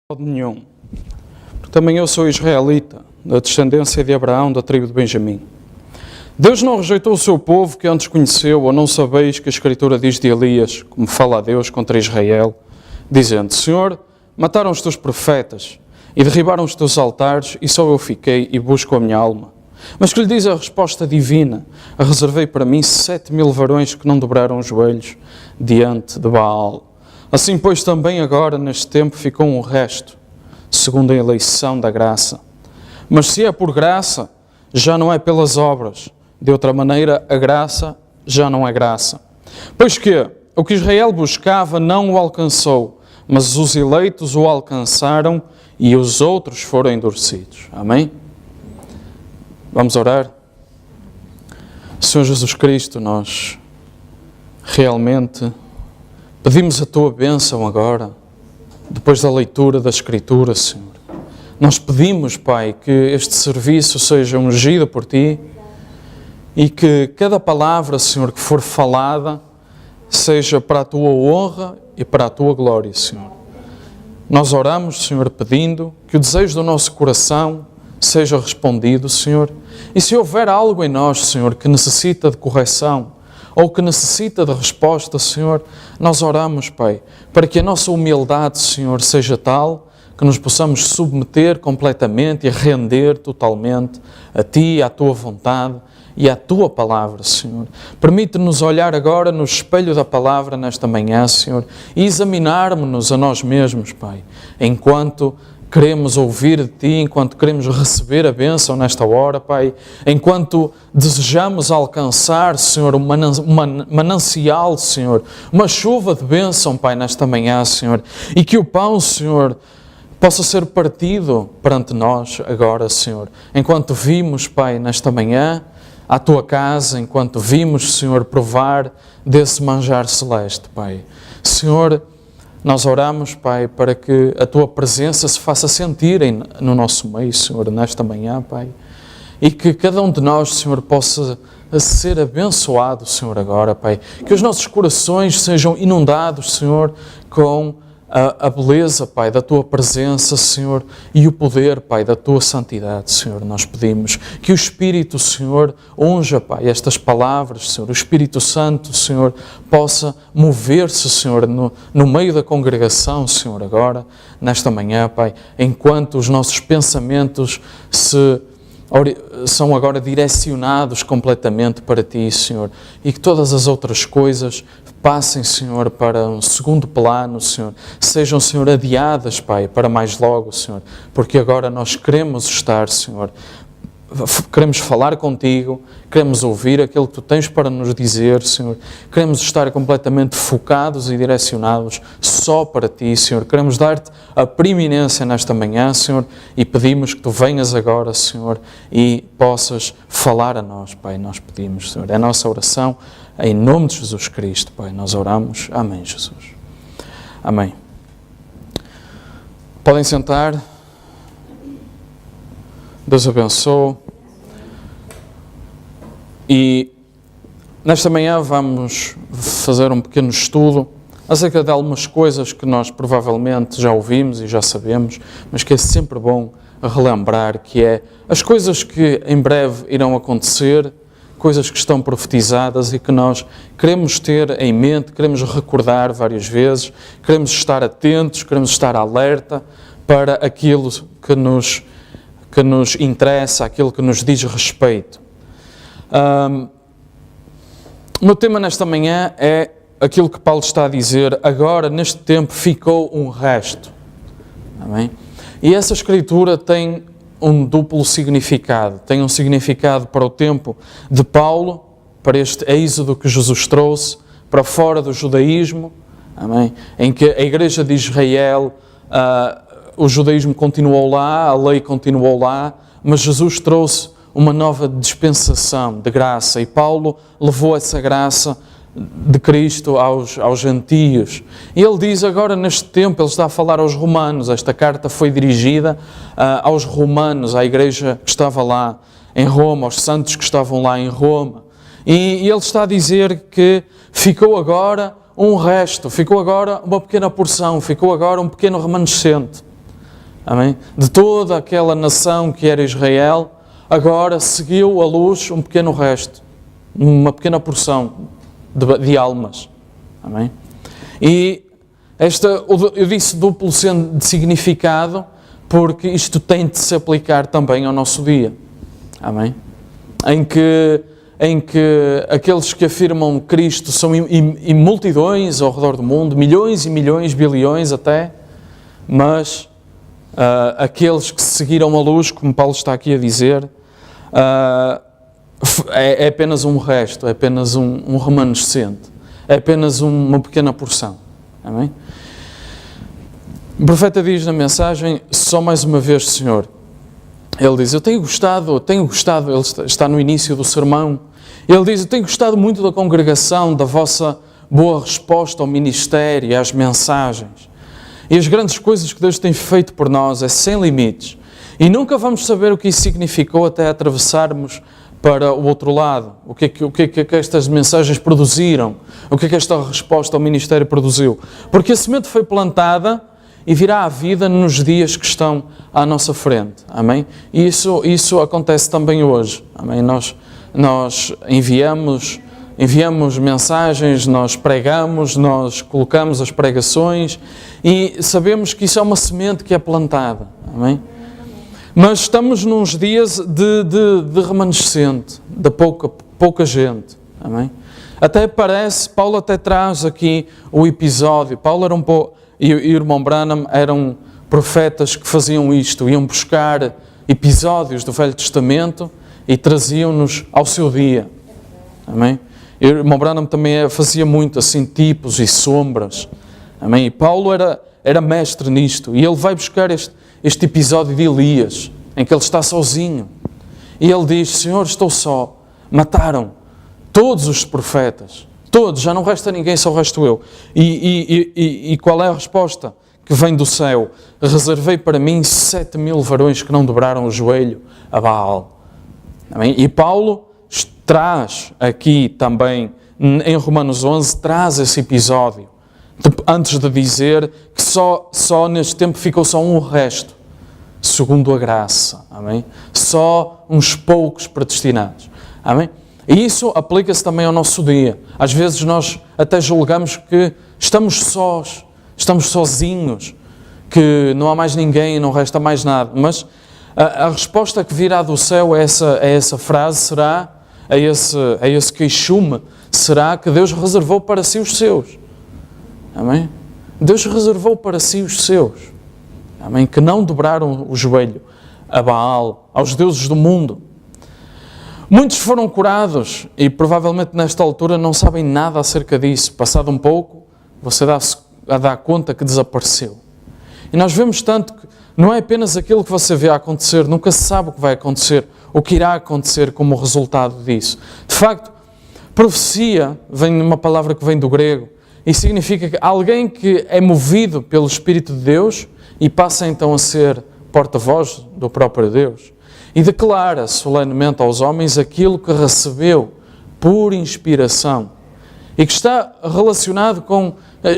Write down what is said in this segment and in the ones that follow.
De nenhum. Porque também eu sou israelita, da descendência de Abraão, da tribo de Benjamim. Deus não rejeitou o seu povo que antes conheceu, ou não sabeis que a Escritura diz de Elias, como fala a Deus contra Israel, dizendo: Senhor, mataram os teus profetas e derribaram os teus altares, e só eu fiquei e busco a minha alma. Mas que lhe diz a resposta divina: a reservei para mim 7.000 varões que não dobraram os joelhos diante de Baal. Assim, pois, também agora, neste tempo, ficou um resto, segundo a eleição da graça. Mas se é por graça, já não é pelas obras. De outra maneira, a graça já não é graça. Pois que o que Israel buscava não o alcançou, mas os eleitos o alcançaram e os outros foram endurecidos. Amém? Vamos orar? Senhor Jesus Cristo, nós realmente pedimos a Tua bênção agora, depois da leitura da Escritura, Senhor. Nós pedimos, Pai, que este serviço seja ungido por Ti e que cada palavra, Senhor, que for falada, seja para a Tua honra e para a Tua glória, Senhor. Nós oramos, Senhor, pedindo que o desejo do nosso coração seja respondido, Senhor. E se houver algo em nós, Senhor, que necessita de correção, ou que necessita de resposta, Senhor, nós oramos, Pai, para que a nossa humildade, Senhor, seja tal que nos possamos submeter completamente e render totalmente a Ti, à Tua vontade e à Tua palavra, Senhor. Permite-nos olhar agora no espelho da palavra nesta manhã, Senhor, e examinarmos-nos a nós mesmos, Pai, enquanto queremos ouvir de Ti, enquanto queremos receber a bênção nesta hora, Pai, enquanto desejamos alcançar, Senhor, um manancial, Senhor, uma chuva de bênção, Pai, nesta manhã, Senhor, e que o pão, Senhor, possa ser partido perante nós agora, Senhor, enquanto vimos, Pai, nesta manhã, à Tua casa, enquanto vimos, Senhor, provar desse manjar celeste, Pai. Senhor, nós oramos, Pai, para que a Tua presença se faça sentir no nosso meio, Senhor, nesta manhã, Pai. E que cada um de nós, Senhor, possa ser abençoado, Senhor, agora, Pai. Que os nossos corações sejam inundados, Senhor, com a beleza, Pai, da Tua presença, Senhor, e o poder, Pai, da Tua santidade, Senhor. Nós pedimos que o Espírito, Senhor, unja, Pai, estas palavras, Senhor. O Espírito Santo, Senhor, possa mover-se, Senhor, no meio da congregação, Senhor, agora, nesta manhã, Pai, enquanto os nossos pensamentos são agora direcionados completamente para Ti, Senhor, e que todas as outras coisas passem, Senhor, para um segundo plano, Senhor, sejam, Senhor, adiadas, Pai, para mais logo, Senhor, porque agora nós queremos estar, Senhor, queremos falar contigo, queremos ouvir aquilo que Tu tens para nos dizer, Senhor, queremos estar completamente focados e direcionados só para Ti, Senhor, queremos dar-Te a preeminência nesta manhã, Senhor, e pedimos que Tu venhas agora, Senhor, e possas falar a nós, Pai, nós pedimos, Senhor, é a nossa oração, em nome de Jesus Cristo, Pai, nós oramos, amém, Jesus, amém. Podem sentar. Deus abençoe. E nesta manhã vamos fazer um pequeno estudo acerca de algumas coisas que nós provavelmente já ouvimos e já sabemos, mas que é sempre bom relembrar, que é as coisas que em breve irão acontecer, coisas que estão profetizadas e que nós queremos ter em mente, queremos recordar várias vezes, queremos estar atentos, queremos estar alerta para aquilo que nos interessa, aquilo que nos diz respeito. O meu tema nesta manhã é aquilo que Paulo está a dizer: agora, neste tempo, ficou um resto. Amém? E essa escritura tem um duplo significado. Tem um significado para o tempo de Paulo, para este êxodo que Jesus trouxe, para fora do judaísmo, amém? Em que a igreja de Israel, o judaísmo continuou lá, a lei continuou lá, mas Jesus trouxe uma nova dispensação de graça, e Paulo levou essa graça de Cristo aos gentios. E ele diz agora, neste tempo, ele está a falar aos romanos. Esta carta foi dirigida aos romanos, à igreja que estava lá em Roma, aos santos que estavam lá em Roma. E ele está a dizer que ficou agora um resto, ficou agora uma pequena porção, ficou agora um pequeno remanescente. Amém? De toda aquela nação que era Israel, agora seguiu a luz um pequeno resto, uma pequena porção de almas. Amém? E eu disse duplo de significado, porque isto tem de se aplicar também ao nosso dia. Amém? Em que aqueles que afirmam Cristo são em multidões ao redor do mundo, milhões e milhões, bilhões até, mas aqueles que seguiram a luz, como Paulo está aqui a dizer, é apenas um resto, é apenas um remanescente, é apenas uma pequena porção. Amém? O profeta diz na mensagem, só mais uma vez, Senhor. Ele diz, eu tenho gostado, ele está no início do sermão, ele diz, eu tenho gostado muito da congregação, da vossa boa resposta ao ministério e às mensagens. E as grandes coisas que Deus tem feito por nós é sem limites. E nunca vamos saber o que isso significou até atravessarmos para o outro lado. O que é que estas mensagens produziram? O que é que esta resposta ao ministério produziu? Porque a semente foi plantada e virá à vida nos dias que estão à nossa frente. Amém? E isso acontece também hoje. Amém? Nós enviamos mensagens, nós pregamos, nós colocamos as pregações e sabemos que isso é uma semente que é plantada. Amém? Mas estamos nos dias de remanescente, de pouca gente. Amém? Até parece, Paulo até traz aqui o episódio. Paulo era e o irmão Branham eram profetas que faziam isto, iam buscar episódios do Velho Testamento e traziam-nos ao seu dia. Amém? E o irmão Branham também fazia muito assim, tipos e sombras. Amém? E Paulo era mestre nisto. E ele vai buscar este episódio de Elias, em que ele está sozinho. E ele diz, Senhor, estou só. Mataram todos os profetas. Todos, já não resta ninguém, só resto eu. E qual é a resposta que vem do céu? Reservei para mim 7.000 varões que não dobraram o joelho a Baal. Amém? E Paulo traz aqui também, em Romanos 11, traz esse episódio, antes de dizer que só neste tempo ficou só um resto, segundo a graça. Amém? Só uns poucos predestinados. Amém? E isso aplica-se também ao nosso dia. Às vezes nós até julgamos que estamos sós, estamos sozinhos, que não há mais ninguém, não resta mais nada. Mas a resposta que virá do céu a essa frase será, a esse queixume, será que Deus reservou para si os seus. Amém? Deus reservou para si os seus. Amém? Que não dobraram o joelho a Baal, aos deuses do mundo. Muitos foram curados e provavelmente nesta altura não sabem nada acerca disso. Passado um pouco, você dá conta que desapareceu. E nós vemos tanto que não é apenas aquilo que você vê acontecer, nunca se sabe o que vai acontecer, o que irá acontecer como resultado disso. De facto, profecia vem de uma palavra que vem do grego e significa que alguém que é movido pelo Espírito de Deus e passa então a ser porta-voz do próprio Deus. E declara solenemente aos homens aquilo que recebeu por inspiração e que está relacionado com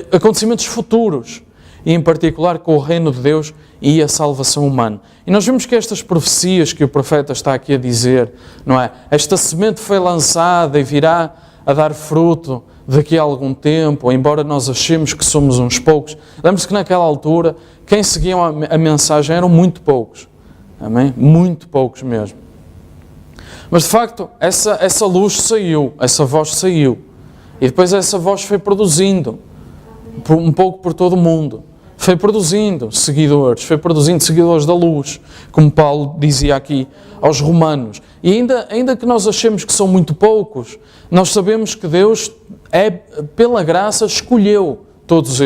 acontecimentos futuros e em particular com o reino de Deus e a salvação humana. E nós vemos que estas profecias que o profeta está aqui a dizer, não é? Esta semente foi lançada e virá a dar fruto daqui a algum tempo, embora nós achemos que somos uns poucos. Lembre-se que naquela altura quem seguiam a mensagem eram muito poucos. Amém? Muito poucos mesmo. Mas de facto, essa luz saiu, essa voz saiu. E depois essa voz foi produzindo, um pouco por todo o mundo. Foi produzindo seguidores da luz, como Paulo dizia aqui aos romanos. E ainda que nós achemos que são muito poucos, nós sabemos que Deus, pela graça, escolheu todas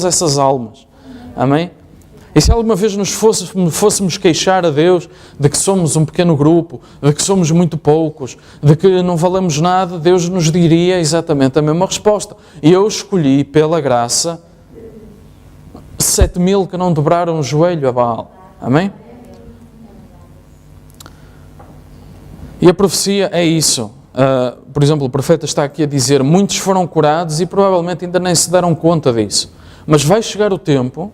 essas almas. Amém? E se alguma vez nos fôssemos queixar a Deus de que somos um pequeno grupo, de que somos muito poucos, de que não valemos nada, Deus nos diria exatamente a mesma resposta. E eu escolhi, pela graça, 7.000 que não dobraram o joelho a Baal. Amém? E a profecia é isso. Por exemplo, o profeta está aqui a dizer, muitos foram curados e provavelmente ainda nem se deram conta disso. Mas vai chegar o tempo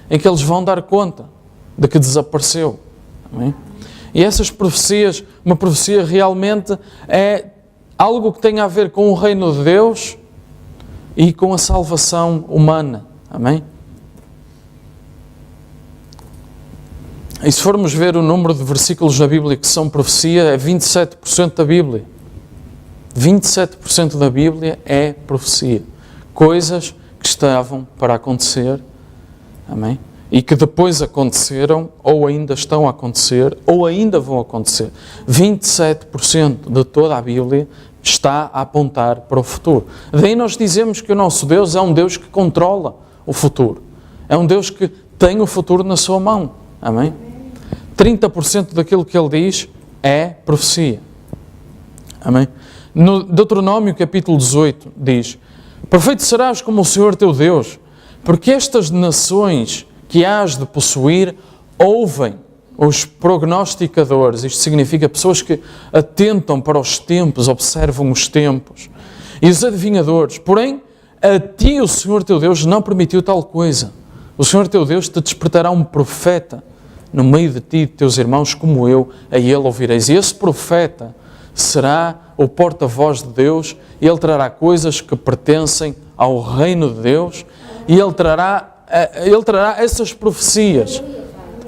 em que eles vão dar conta. de que desapareceu. Amém? E essas profecias, uma profecia realmente é algo que tem a ver com o reino de Deus e com a salvação humana. Amém? E se formos ver o número de versículos da Bíblia que são profecia, é 27% da Bíblia. 27% da Bíblia é profecia. Coisas que estavam para acontecer, amém? E que depois aconteceram, ou ainda estão a acontecer, ou ainda vão acontecer. 27% de toda a Bíblia está a apontar para o futuro. Daí nós dizemos que o nosso Deus é um Deus que controla o futuro. É um Deus que tem o futuro na sua mão. Amém? 30% daquilo que Ele diz é profecia. Amém? No Deuteronômio capítulo 18 diz: perfeito serás como o Senhor teu Deus, porque estas nações que hás de possuir ouvem os prognosticadores. Isto significa pessoas que atentam para os tempos, observam os tempos. E os adivinhadores. Porém, a ti o Senhor teu Deus não permitiu tal coisa. O Senhor teu Deus te despertará um profeta no meio de ti e de teus irmãos como eu, a ele ouvireis. E esse profeta será o porta-voz de Deus, e ele trará coisas que pertencem ao reino de Deus, e ele trará essas profecias,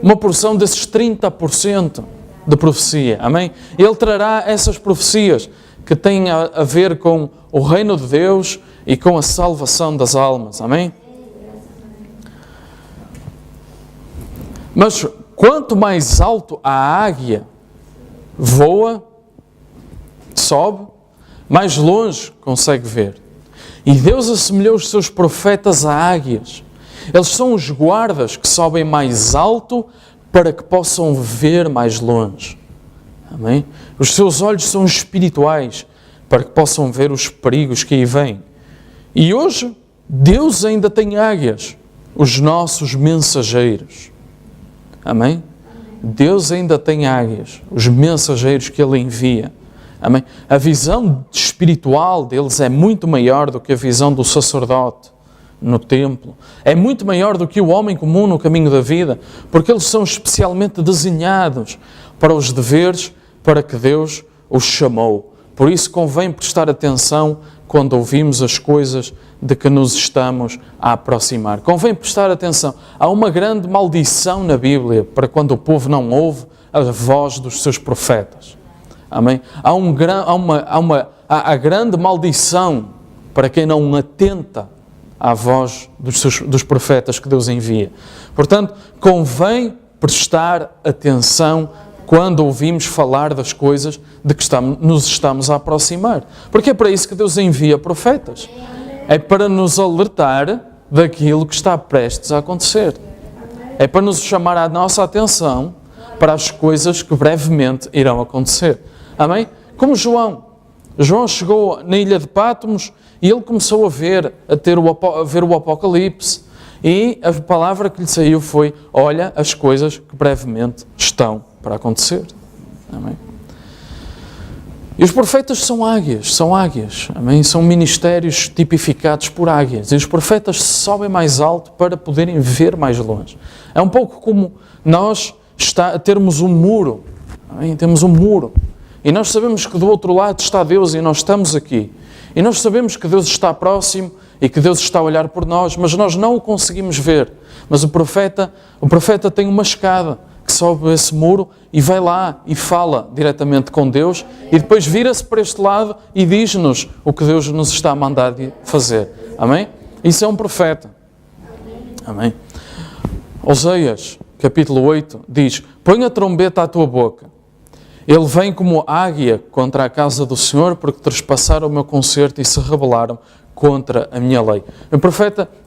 uma porção desses 30% de profecia, amém? Ele trará essas profecias que têm a ver com o reino de Deus e com a salvação das almas, amém? Mas quanto mais alto a águia voa, sobe, mais longe consegue ver. E Deus assemelhou os seus profetas a águias. Eles são os guardas que sobem mais alto para que possam ver mais longe. Amém? Os seus olhos são espirituais para que possam ver os perigos que aí vêm. E hoje, Deus ainda tem águias, os nossos mensageiros. Amém? Deus ainda tem águias, os mensageiros que Ele envia. Amém? A visão espiritual deles é muito maior do que a visão do sacerdote no templo. É muito maior do que o homem comum no caminho da vida, porque eles são especialmente desenhados para os deveres para que Deus os chamou. Por isso convém prestar atenção quando ouvimos as coisas de que nos estamos a aproximar. Convém prestar atenção. Há uma grande maldição na Bíblia para quando o povo não ouve a voz dos seus profetas. Amém? Há a grande maldição para quem não atenta à voz dos profetas que Deus envia. Portanto, convém prestar atenção quando ouvimos falar das coisas de que nos estamos a aproximar. Porque é para isso que Deus envia profetas. É para nos alertar daquilo que está prestes a acontecer. É para nos chamar a nossa atenção para as coisas que brevemente irão acontecer. Amém? Como João. João chegou na ilha de Patmos e ele começou a ver o Apocalipse. E a palavra que lhe saiu foi: olha as coisas que brevemente estão para acontecer. Amém? E os profetas são águias. Amém? São ministérios tipificados por águias. E os profetas sobem mais alto para poderem ver mais longe. É um pouco como nós termos um muro. Amém? Temos um muro. E nós sabemos que do outro lado está Deus e nós estamos aqui. E nós sabemos que Deus está próximo e que Deus está a olhar por nós, mas nós não o conseguimos ver. Mas o profeta tem uma escada que sobe esse muro e vai lá e fala diretamente com Deus e depois vira-se para este lado e diz-nos o que Deus nos está a mandar de fazer. Amém? Isso é um profeta. Amém? Oseias, capítulo 8, diz: põe a trombeta à tua boca. Ele vem como águia contra a casa do Senhor, porque trespassaram o meu concerto e se rebelaram contra a minha lei. Um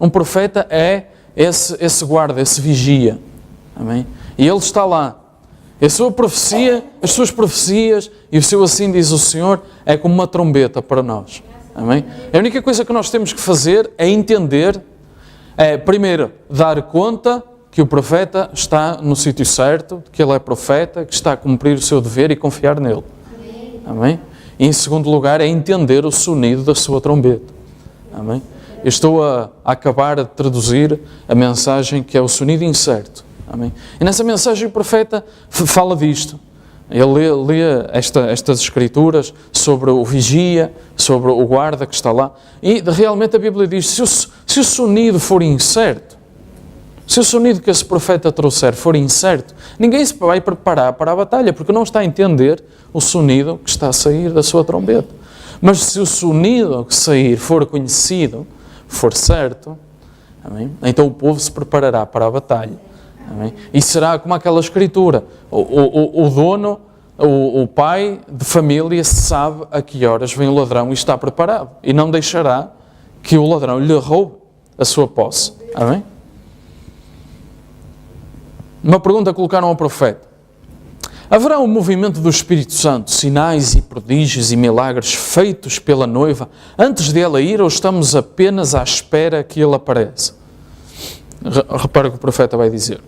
profeta é esse guarda, esse vigia. Amém? E ele está lá. A sua profecia, as suas profecias e o seu assim diz o Senhor é como uma trombeta para nós. Amém? A única coisa que nós temos que fazer é entender, primeiro, dar conta que o profeta está no sítio certo, que ele é profeta, que está a cumprir o seu dever e confiar nele. Amém? E em segundo lugar é entender o sonido da sua trombeta. Amém? Eu estou a acabar de traduzir a mensagem que é o sonido incerto. Amém? E nessa mensagem o profeta fala disto. Ele lê estas escrituras sobre o vigia, sobre o guarda que está lá. E realmente a Bíblia diz, se o sonido for incerto, se o sonido que esse profeta trouxer for incerto, ninguém se vai preparar para a batalha, porque não está a entender o sonido que está a sair da sua trombeta. Mas se o sonido que sair for conhecido, for certo, amém? Então o povo se preparará para a batalha. Amém? E será como aquela escritura, o dono, o pai de família sabe a que horas vem o ladrão e está preparado. E não deixará que o ladrão lhe roube a sua posse. Amém? Uma pergunta colocaram ao profeta. Haverá um movimento do Espírito Santo, sinais e prodígios e milagres feitos pela noiva antes de ela ir, ou estamos apenas à espera que ele apareça? Repara o que o profeta vai dizer.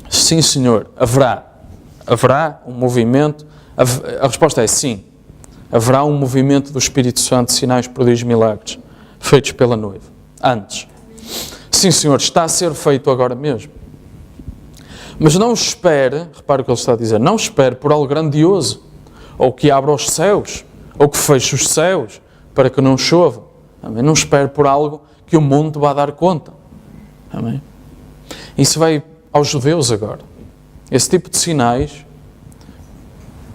Sim, Senhor, haverá um movimento. A resposta é sim. Haverá um movimento do Espírito Santo, sinais, prodígios e milagres feitos pela noiva. Antes. Sim, Senhor, está a ser feito agora mesmo. Mas não espere, repare o que ele está a dizer, não espere por algo grandioso, ou que abra os céus, ou que feche os céus, para que não chova. Amém? Não espere por algo que o mundo vá dar conta. Amém? Isso vai aos judeus agora. Esse tipo de sinais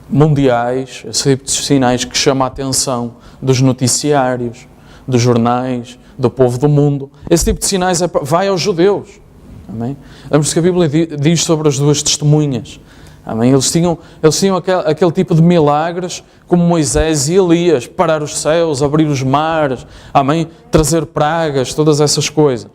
mundiais, esse tipo de sinais que chama a atenção dos noticiários, dos jornais, do povo do mundo, esse tipo de sinais vai aos judeus. Amém? Lembra-se que a Bíblia diz sobre as duas testemunhas. Amém? Eles tinham aquele tipo de milagres como Moisés e Elias, parar os céus, abrir os mares, amém? Trazer pragas, todas essas coisas.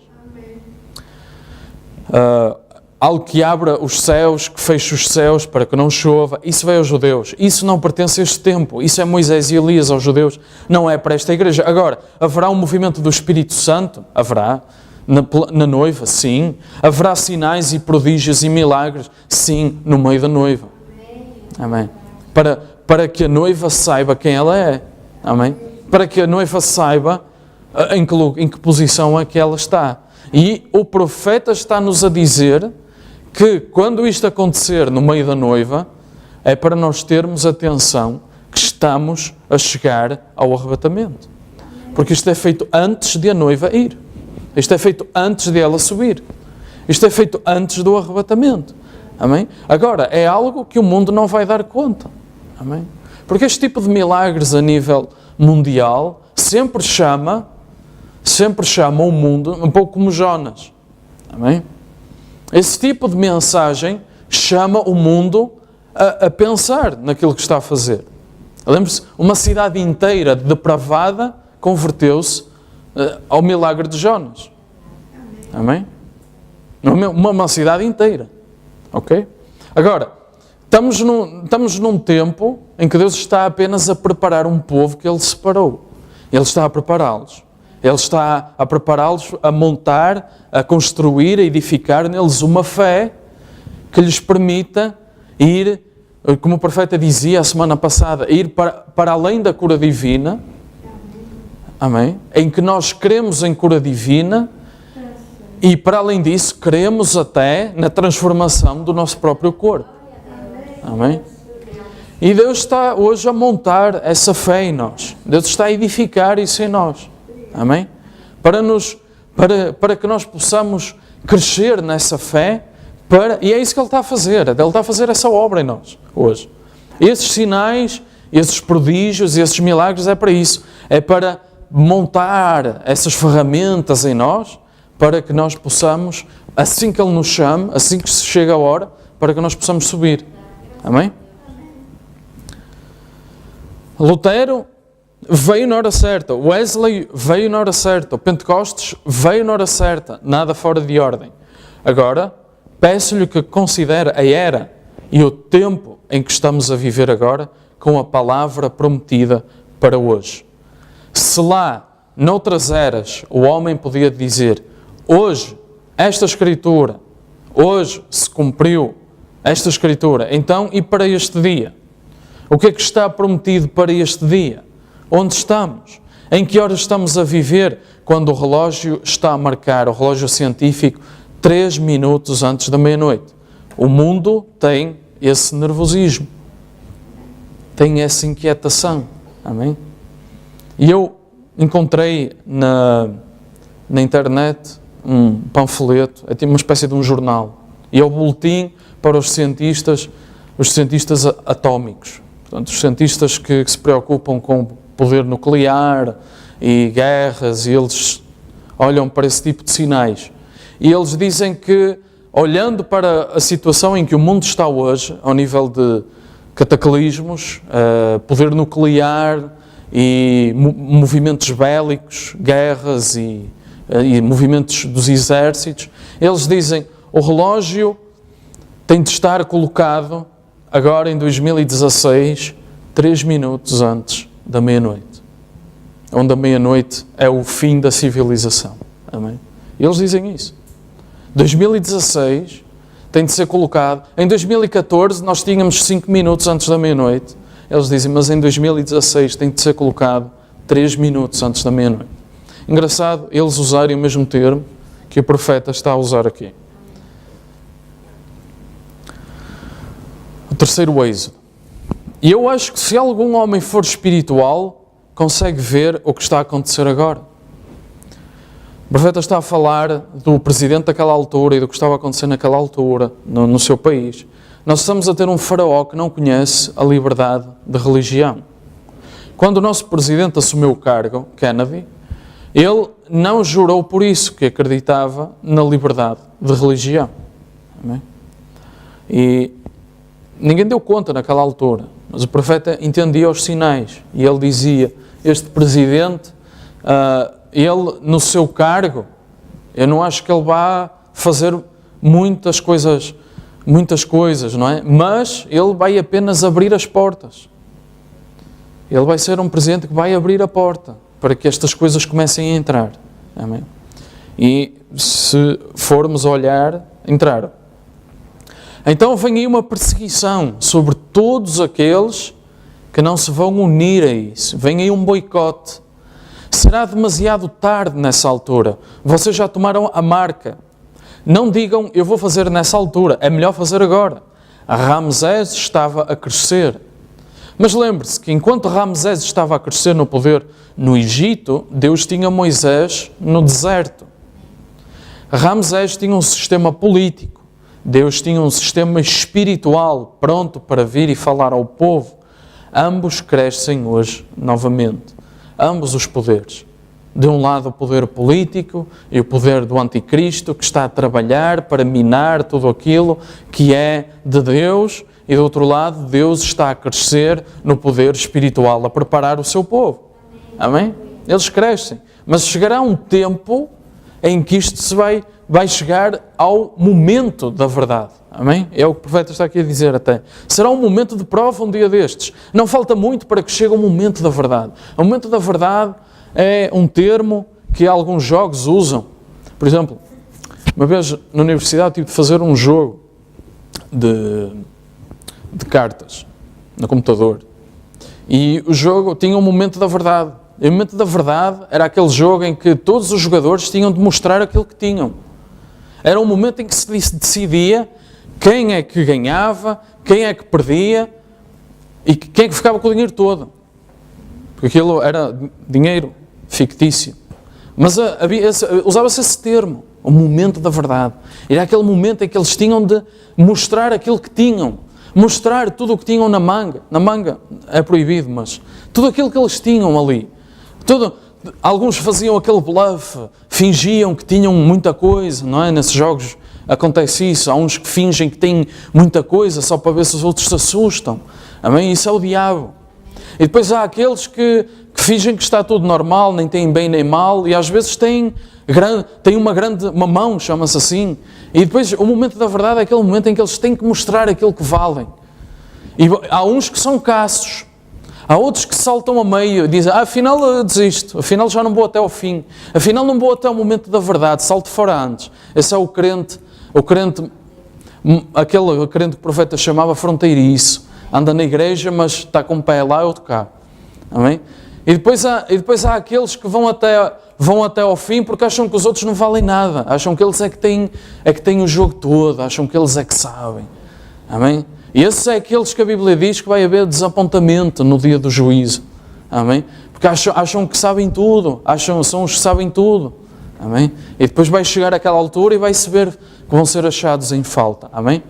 Algo que abra os céus, que feche os céus para que não chova, isso vai aos judeus. Isso não pertence a este tempo. Isso é Moisés e Elias aos judeus, não é para esta igreja. Agora, haverá um movimento do Espírito Santo? Haverá. Na noiva? Sim. Haverá sinais e prodígios e milagres? Sim, no meio da noiva. Amém. Para que a noiva saiba quem ela é. Amém. Para que a noiva saiba em que posição é que ela está. E o profeta está-nos a dizer que quando isto acontecer no meio da noiva, é para nós termos atenção que estamos a chegar ao arrebatamento. Porque isto é feito antes de a noiva ir. Isto é feito antes de ela subir. Isto é feito antes do arrebatamento. Amém? Agora, é algo que o mundo não vai dar conta. Amém? Porque este tipo de milagres a nível mundial sempre chama o mundo um pouco como Jonas. Amém? Esse tipo de mensagem chama o mundo a pensar naquilo que está a fazer. Lembre-se, uma cidade inteira depravada converteu-se ao milagre de Jonas. Amém? Uma cidade inteira. Ok? Agora, estamos num tempo em que Deus está apenas a preparar um povo que Ele separou. Ele está a prepará-los. Ele está a prepará-los a montar, a construir, a edificar neles uma fé que lhes permita ir, como o profeta dizia a semana passada, ir para além da cura divina. Amém? Em que nós cremos em cura divina e, para além disso, cremos até na transformação do nosso próprio corpo. Amém? E Deus está hoje a montar essa fé em nós. Deus está a edificar isso em nós. Amém? Para que nós possamos crescer nessa fé, e é isso que Ele está a fazer. Ele está a fazer essa obra em nós, hoje. Esses sinais, esses prodígios, esses milagres é para isso. É para montar essas ferramentas em nós, para que nós possamos, assim que Ele nos chame, assim que se chega a hora, para que nós possamos subir. Amém? Lutero veio na hora certa, Wesley veio na hora certa, o Pentecostes veio na hora certa, nada fora de ordem. Agora, peço-lhe que considere a era e o tempo em que estamos a viver agora com a palavra prometida para hoje. Se lá, noutras eras, o homem podia dizer, hoje, esta Escritura, hoje se cumpriu esta Escritura, então e para este dia? O que é que está prometido para este dia? Onde estamos? Em que horas estamos a viver quando o relógio está a marcar, o relógio científico 3 minutos antes da meia-noite. O mundo tem esse nervosismo, tem essa inquietação. Amém? E eu encontrei na internet um panfleto, é tipo uma espécie de um jornal, e é o boletim para os cientistas atómicos. Portanto, os cientistas que se preocupam com o poder nuclear e guerras, e eles olham para esse tipo de sinais. E eles dizem que, olhando para a situação em que o mundo está hoje, ao nível de cataclismos, poder nuclear e movimentos bélicos, guerras e movimentos dos exércitos, eles dizem o relógio tem de estar colocado agora em 2016, 3 minutos antes da meia-noite, onde a meia-noite é o fim da civilização. Amém? Eles dizem isso. 2016 tem de ser colocado. Em 2014 nós tínhamos 5 minutos antes da meia-noite. Eles dizem, mas em 2016 tem de ser colocado 3 minutos antes da meia-noite. Engraçado eles usarem o mesmo termo que o profeta está a usar aqui. O terceiro êxodo. E eu acho que se algum homem for espiritual, consegue ver o que está a acontecer agora. O profeta está a falar do presidente daquela altura e do que estava a acontecer naquela altura, no seu país. Nós estamos a ter um faraó que não conhece a liberdade de religião. Quando o nosso presidente assumiu o cargo, Kennedy, ele não jurou por isso, que acreditava na liberdade de religião. Amém? E ninguém deu conta naquela altura, mas o profeta entendia os sinais e ele dizia, este presidente, ele no seu cargo, eu não acho que ele vá fazer muitas coisas, não é? Mas ele vai apenas abrir as portas. Ele vai ser um presidente que vai abrir a porta para que estas coisas comecem a entrar. Amém? E se formos olhar, entraram. Então vem aí uma perseguição sobre todos aqueles que não se vão unir a isso. Vem aí um boicote. Será demasiado tarde nessa altura. Vocês já tomaram a marca. Não digam, eu vou fazer nessa altura. É melhor fazer agora. A Ramsés estava a crescer. Mas lembre-se que enquanto Ramsés estava a crescer no poder no Egito, Deus tinha Moisés no deserto. Ramsés tinha um sistema político. Deus tinha um sistema espiritual pronto para vir e falar ao povo. Ambos crescem hoje novamente. Ambos os poderes. De um lado o poder político e o poder do anticristo que está a trabalhar para minar tudo aquilo que é de Deus, e do outro lado Deus está a crescer no poder espiritual, a preparar o seu povo. Amém? Eles crescem. Mas chegará um tempo em que isto vai chegar ao momento da verdade. Amém? É o que o profeta está aqui a dizer até. Será um momento de prova um dia destes. Não falta muito para que chegue o momento da verdade. O momento da verdade é um termo que alguns jogos usam. Por exemplo, uma vez na universidade tive de fazer um jogo de cartas no computador. E o jogo tinha um momento da verdade. E o momento da verdade era aquele jogo em que todos os jogadores tinham de mostrar aquilo que tinham. Era um momento em que se decidia quem é que ganhava, quem é que perdia e quem é que ficava com o dinheiro todo. Porque aquilo era dinheiro fictício. Mas usava-se esse termo, o momento da verdade. Era aquele momento em que eles tinham de mostrar aquilo que tinham. Mostrar tudo o que tinham na manga. Na manga é proibido, mas tudo aquilo que eles tinham ali. Alguns faziam aquele bluff, fingiam que tinham muita coisa, não é? Nesses jogos acontece isso. Há uns que fingem que têm muita coisa só para ver se os outros se assustam. Amém? Isso é o diabo. E depois há aqueles que fingem que está tudo normal, nem têm bem nem mal, e às vezes têm uma mão, chama-se assim. E depois o momento da verdade é aquele momento em que eles têm que mostrar aquilo que valem. E há uns que são caços. Há outros que saltam a meio e dizem, afinal eu desisto, afinal já não vou até ao fim, afinal não vou até ao momento da verdade, salto fora antes. Esse é o crente aquele crente que o profeta chamava fronteiriço. Anda na igreja, mas está com um pé lá e outro cá. Amém? E depois há aqueles que vão até vão até ao fim porque acham que os outros não valem nada. Acham que eles é que têm o jogo todo. Acham que eles é que sabem. Amém? E esses é aqueles que a Bíblia diz que vai haver desapontamento no dia do juízo. Amém? Porque acham que sabem tudo. São os que sabem tudo. Amém? E depois vai chegar aquela altura e vai-se ver que vão ser achados em falta. Amém?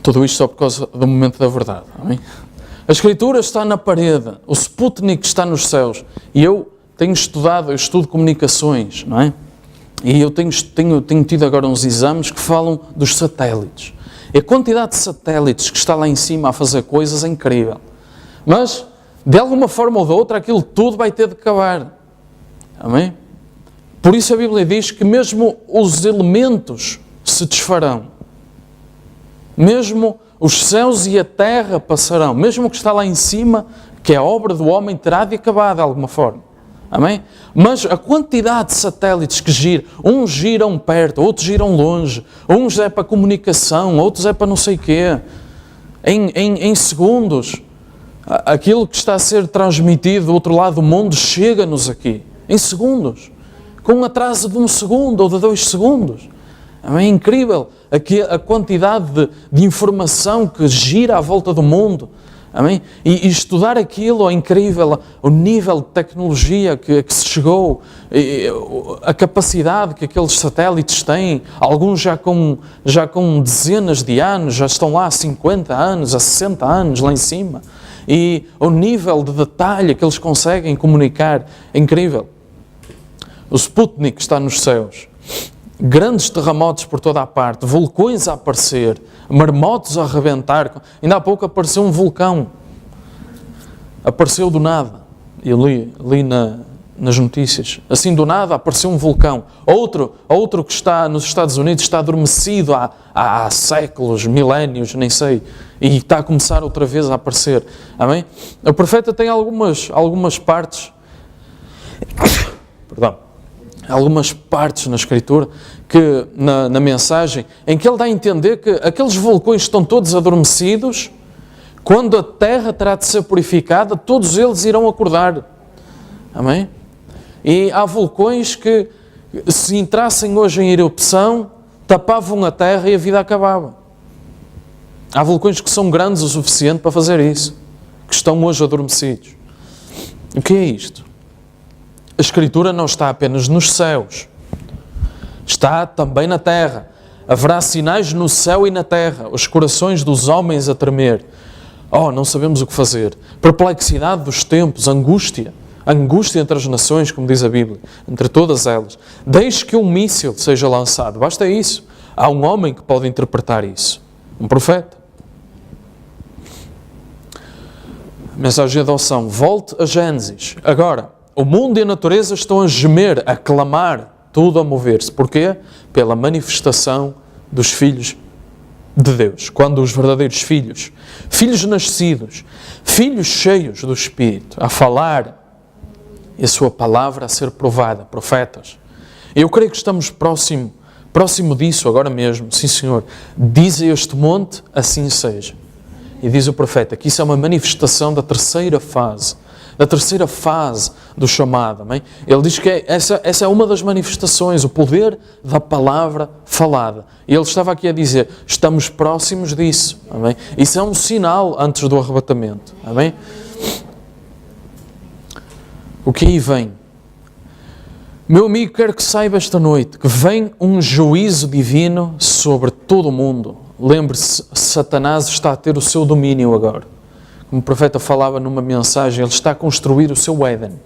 Tudo isto só por causa do momento da verdade. Amém? A Escritura está na parede. O Sputnik está nos céus. E eu tenho estudado, eu estudo comunicações, não é? E eu tenho tido agora uns exames que falam dos satélites. E a quantidade de satélites que está lá em cima a fazer coisas é incrível. Mas, de alguma forma ou de outra, aquilo tudo vai ter de acabar. Amém? Por isso a Bíblia diz que mesmo os elementos se desfarão. Mesmo os céus e a terra passarão. Mesmo o que está lá em cima, que é a obra do homem, terá de acabar de alguma forma. Amém? Mas a quantidade de satélites que giram, uns giram perto, outros giram longe, uns é para comunicação, outros é para não sei o quê. Em segundos, aquilo que está a ser transmitido do outro lado do mundo chega-nos aqui. Em segundos. Com um atraso de 1 segundo ou de 2 segundos. É incrível aqui a quantidade de informação que gira à volta do mundo. Amém? E estudar aquilo é incrível, o nível de tecnologia que se chegou, a capacidade que aqueles satélites têm, alguns já com dezenas de anos, já estão lá há 50 anos, há 60 anos lá em cima, e o nível de detalhe que eles conseguem comunicar é incrível. O Sputnik está nos céus, grandes terremotos por toda a parte, vulcões a aparecer, marmotos a arrebentar. Ainda há pouco apareceu um vulcão, apareceu do nada, eu li nas notícias, assim do nada apareceu um vulcão. Outro que está nos Estados Unidos está adormecido há séculos, milénios, nem sei, e está a começar outra vez a aparecer. Amém? O profeta tem algumas partes, algumas partes na Escritura, que na mensagem, em que ele dá a entender que aqueles vulcões estão todos adormecidos, quando a terra terá de ser purificada, todos eles irão acordar. Amém? E há vulcões que, se entrassem hoje em erupção, tapavam a terra e a vida acabava. Há vulcões que são grandes o suficiente para fazer isso, que estão hoje adormecidos. O que é isto? A Escritura não está apenas nos céus, está também na terra. Haverá sinais no céu e na terra, os corações dos homens a tremer. Não sabemos o que fazer. Perplexidade dos tempos, angústia entre as nações, como diz a Bíblia, entre todas elas. Deixe que um míssil seja lançado. Basta isso. Há um homem que pode interpretar isso. Um profeta. Mensagem de adoção. Volte a Gênesis. Agora, o mundo e a natureza estão a gemer, a clamar, tudo a mover-se. Porquê? Pela manifestação dos filhos de Deus. Quando os verdadeiros filhos nascidos, filhos cheios do Espírito, a falar, e a sua palavra a ser provada, profetas. Eu creio que estamos próximo disso agora mesmo. Sim, Senhor. Diz a este monte, assim seja. E diz o profeta que isso é uma manifestação da terceira fase do chamado. Amém? Ele diz que essa é uma das manifestações, o poder da palavra falada. E ele estava aqui a dizer, estamos próximos disso. Amém? Isso é um sinal antes do arrebatamento. Amém? O que aí vem? Meu amigo, quero que saiba esta noite que vem um juízo divino sobre todo o mundo. Lembre-se, Satanás está a ter o seu domínio agora. Como o profeta falava numa mensagem, ele está a construir o seu Éden.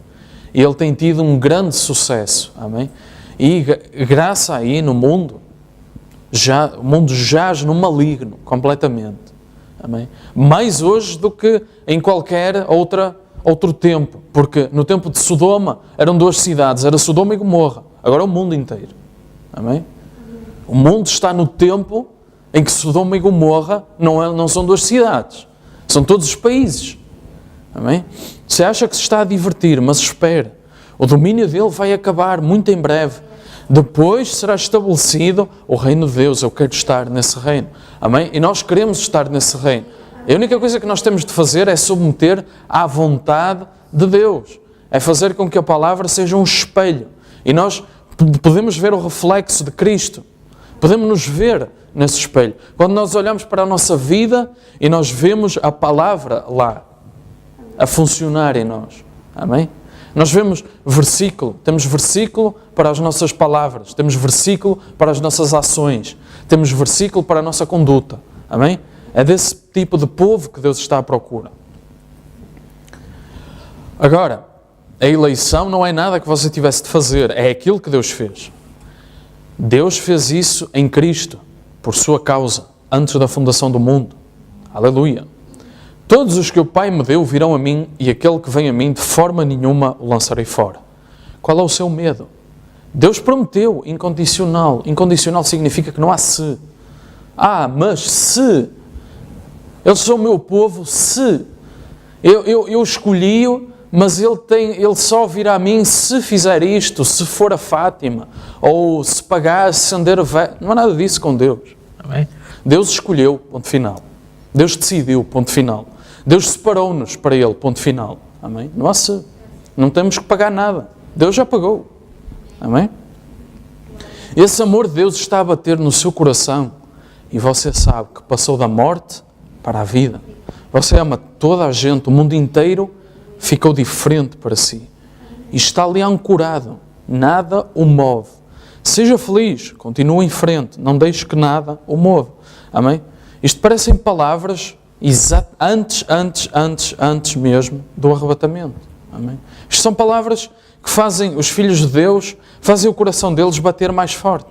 E ele tem tido um grande sucesso. Amém? E graça aí no mundo, o mundo jaz no maligno, completamente. Amém? Mais hoje do que em qualquer outro tempo. Porque no tempo de Sodoma eram 2 cidades, era Sodoma e Gomorra. Agora é o mundo inteiro. Amém? O mundo está no tempo em que Sodoma e Gomorra não são 2 cidades. São todos os países. Amém? Você acha que se está a divertir, mas espere. O domínio dele vai acabar muito em breve. Depois será estabelecido o reino de Deus. Eu quero estar nesse reino. Amém? E nós queremos estar nesse reino. A única coisa que nós temos de fazer é submeter à vontade de Deus. É fazer com que a palavra seja um espelho. E nós podemos ver o reflexo de Cristo. Podemos nos ver nesse espelho. Quando nós olhamos para a nossa vida e nós vemos a palavra lá, a funcionar em nós. Amém? Nós vemos versículo. Temos versículo para as nossas palavras. Temos versículo para as nossas ações. Temos versículo para a nossa conduta. Amém? É desse tipo de povo que Deus está à procura. Agora, a eleição não é nada que você tivesse de fazer. É aquilo que Deus fez. Deus fez isso em Cristo, por sua causa, antes da fundação do mundo. Aleluia. Todos os que o Pai me deu virão a mim, e aquele que vem a mim, de forma nenhuma o lançarei fora. Qual é o seu medo? Deus prometeu, incondicional. Incondicional significa que não há se. Mas se. Eles são o meu povo, se. Eu escolhi-o, mas ele só virá a mim se fizer isto, se for a Fátima, ou se pagar, se acender a vela. Não há nada disso com Deus. Amém? Deus escolheu, ponto final. Deus decidiu, ponto final. Deus separou-nos para Ele, ponto final. Amém? Não há se. Não temos que pagar nada. Deus já pagou. Amém? Esse amor de Deus está a bater no seu coração e você sabe que passou da morte para a vida. Você ama toda a gente, o mundo inteiro ficou diferente para si. E está ali ancorado. Nada o move. Seja feliz, continue em frente, não deixe que nada o move. Amém? Isto parecem palavras antes mesmo do arrebatamento. Amém? Isto são palavras que fazem os filhos de Deus, fazem o coração deles bater mais forte.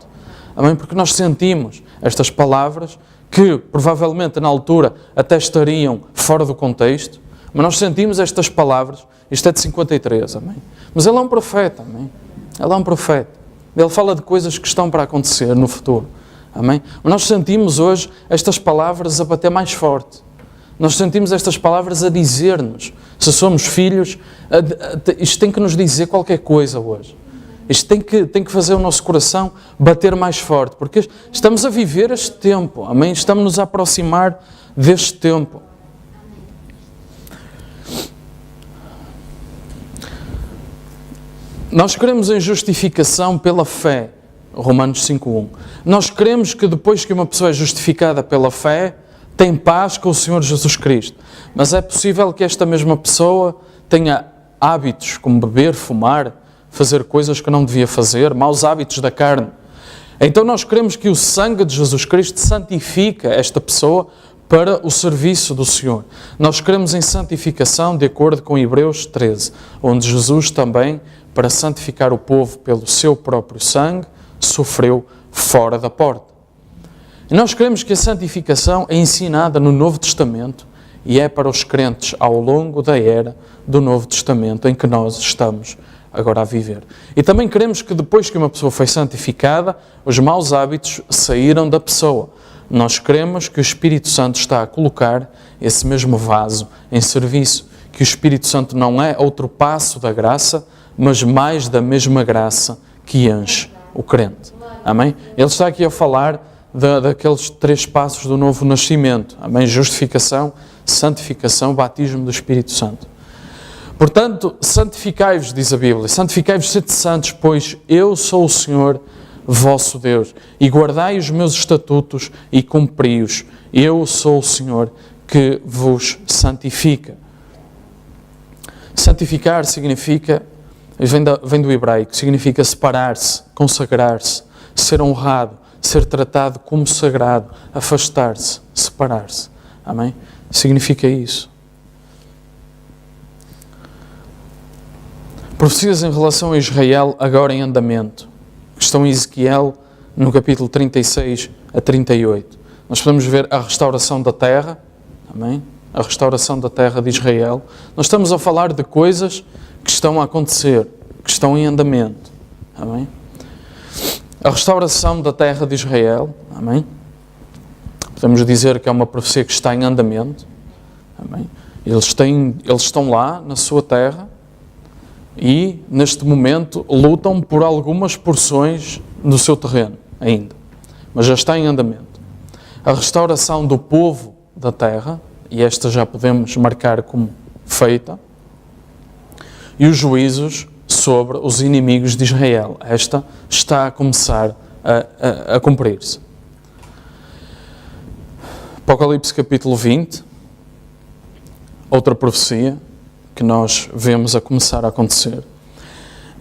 Amém? Porque nós sentimos estas palavras que provavelmente na altura até estariam fora do contexto, mas nós sentimos estas palavras. Isto é de 53, amém? Mas ele é um profeta, amém? Ele é um profeta. Ele fala de coisas que estão para acontecer no futuro, amém? Mas nós sentimos hoje estas palavras a bater mais forte. Nós sentimos estas palavras a dizer-nos, se somos filhos, isto tem que nos dizer qualquer coisa hoje. Isto tem que fazer o nosso coração bater mais forte, porque estamos a viver este tempo, amém? Estamos-nos a aproximar deste tempo. Nós cremos em justificação pela fé, Romanos 5:1. Nós cremos que depois que uma pessoa é justificada pela fé, tem paz com o Senhor Jesus Cristo. Mas é possível que esta mesma pessoa tenha hábitos como beber, fumar, fazer coisas que não devia fazer, maus hábitos da carne. Então nós cremos que o sangue de Jesus Cristo santifica esta pessoa para o serviço do Senhor. Nós cremos em santificação de acordo com Hebreus 13, onde Jesus também, para santificar o povo pelo seu próprio sangue, sofreu fora da porta. E nós cremos que a santificação é ensinada no Novo Testamento e é para os crentes ao longo da era do Novo Testamento em que nós estamos agora a viver. E também cremos que depois que uma pessoa foi santificada, os maus hábitos saíram da pessoa. Nós cremos que o Espírito Santo está a colocar esse mesmo vaso em serviço, que o Espírito Santo não é outro passo da graça, mas mais da mesma graça que enche o crente. Amém? Ele está aqui a falar daqueles 3 passos do novo nascimento. Amém? Justificação, santificação, batismo do Espírito Santo. Portanto, santificai-vos, diz a Bíblia, santificai-vos, sede santos, pois eu sou o Senhor, vosso Deus, e guardai os meus estatutos e cumpri-os. Eu sou o Senhor que vos santifica. Santificar significa, vem do hebraico, significa separar-se, consagrar-se, ser honrado, ser tratado como sagrado, afastar-se, separar-se. Amém? Significa isso. Profecias em relação a Israel agora em andamento, que estão em Ezequiel, no capítulo 36 a 38. Nós podemos ver a restauração da terra, amém? A restauração da terra de Israel. Nós estamos a falar de coisas que estão a acontecer, que estão em andamento, amém? A restauração da terra de Israel, amém? Podemos dizer que é uma profecia que está em andamento, amém? Eles estão lá na sua terra e, neste momento, lutam por algumas porções do seu terreno ainda, mas já está em andamento. A restauração do povo da terra, e esta já podemos marcar como feita, e os juízos sobre os inimigos de Israel. Esta está a começar a cumprir-se. Apocalipse capítulo 20, outra profecia que nós vemos a começar a acontecer.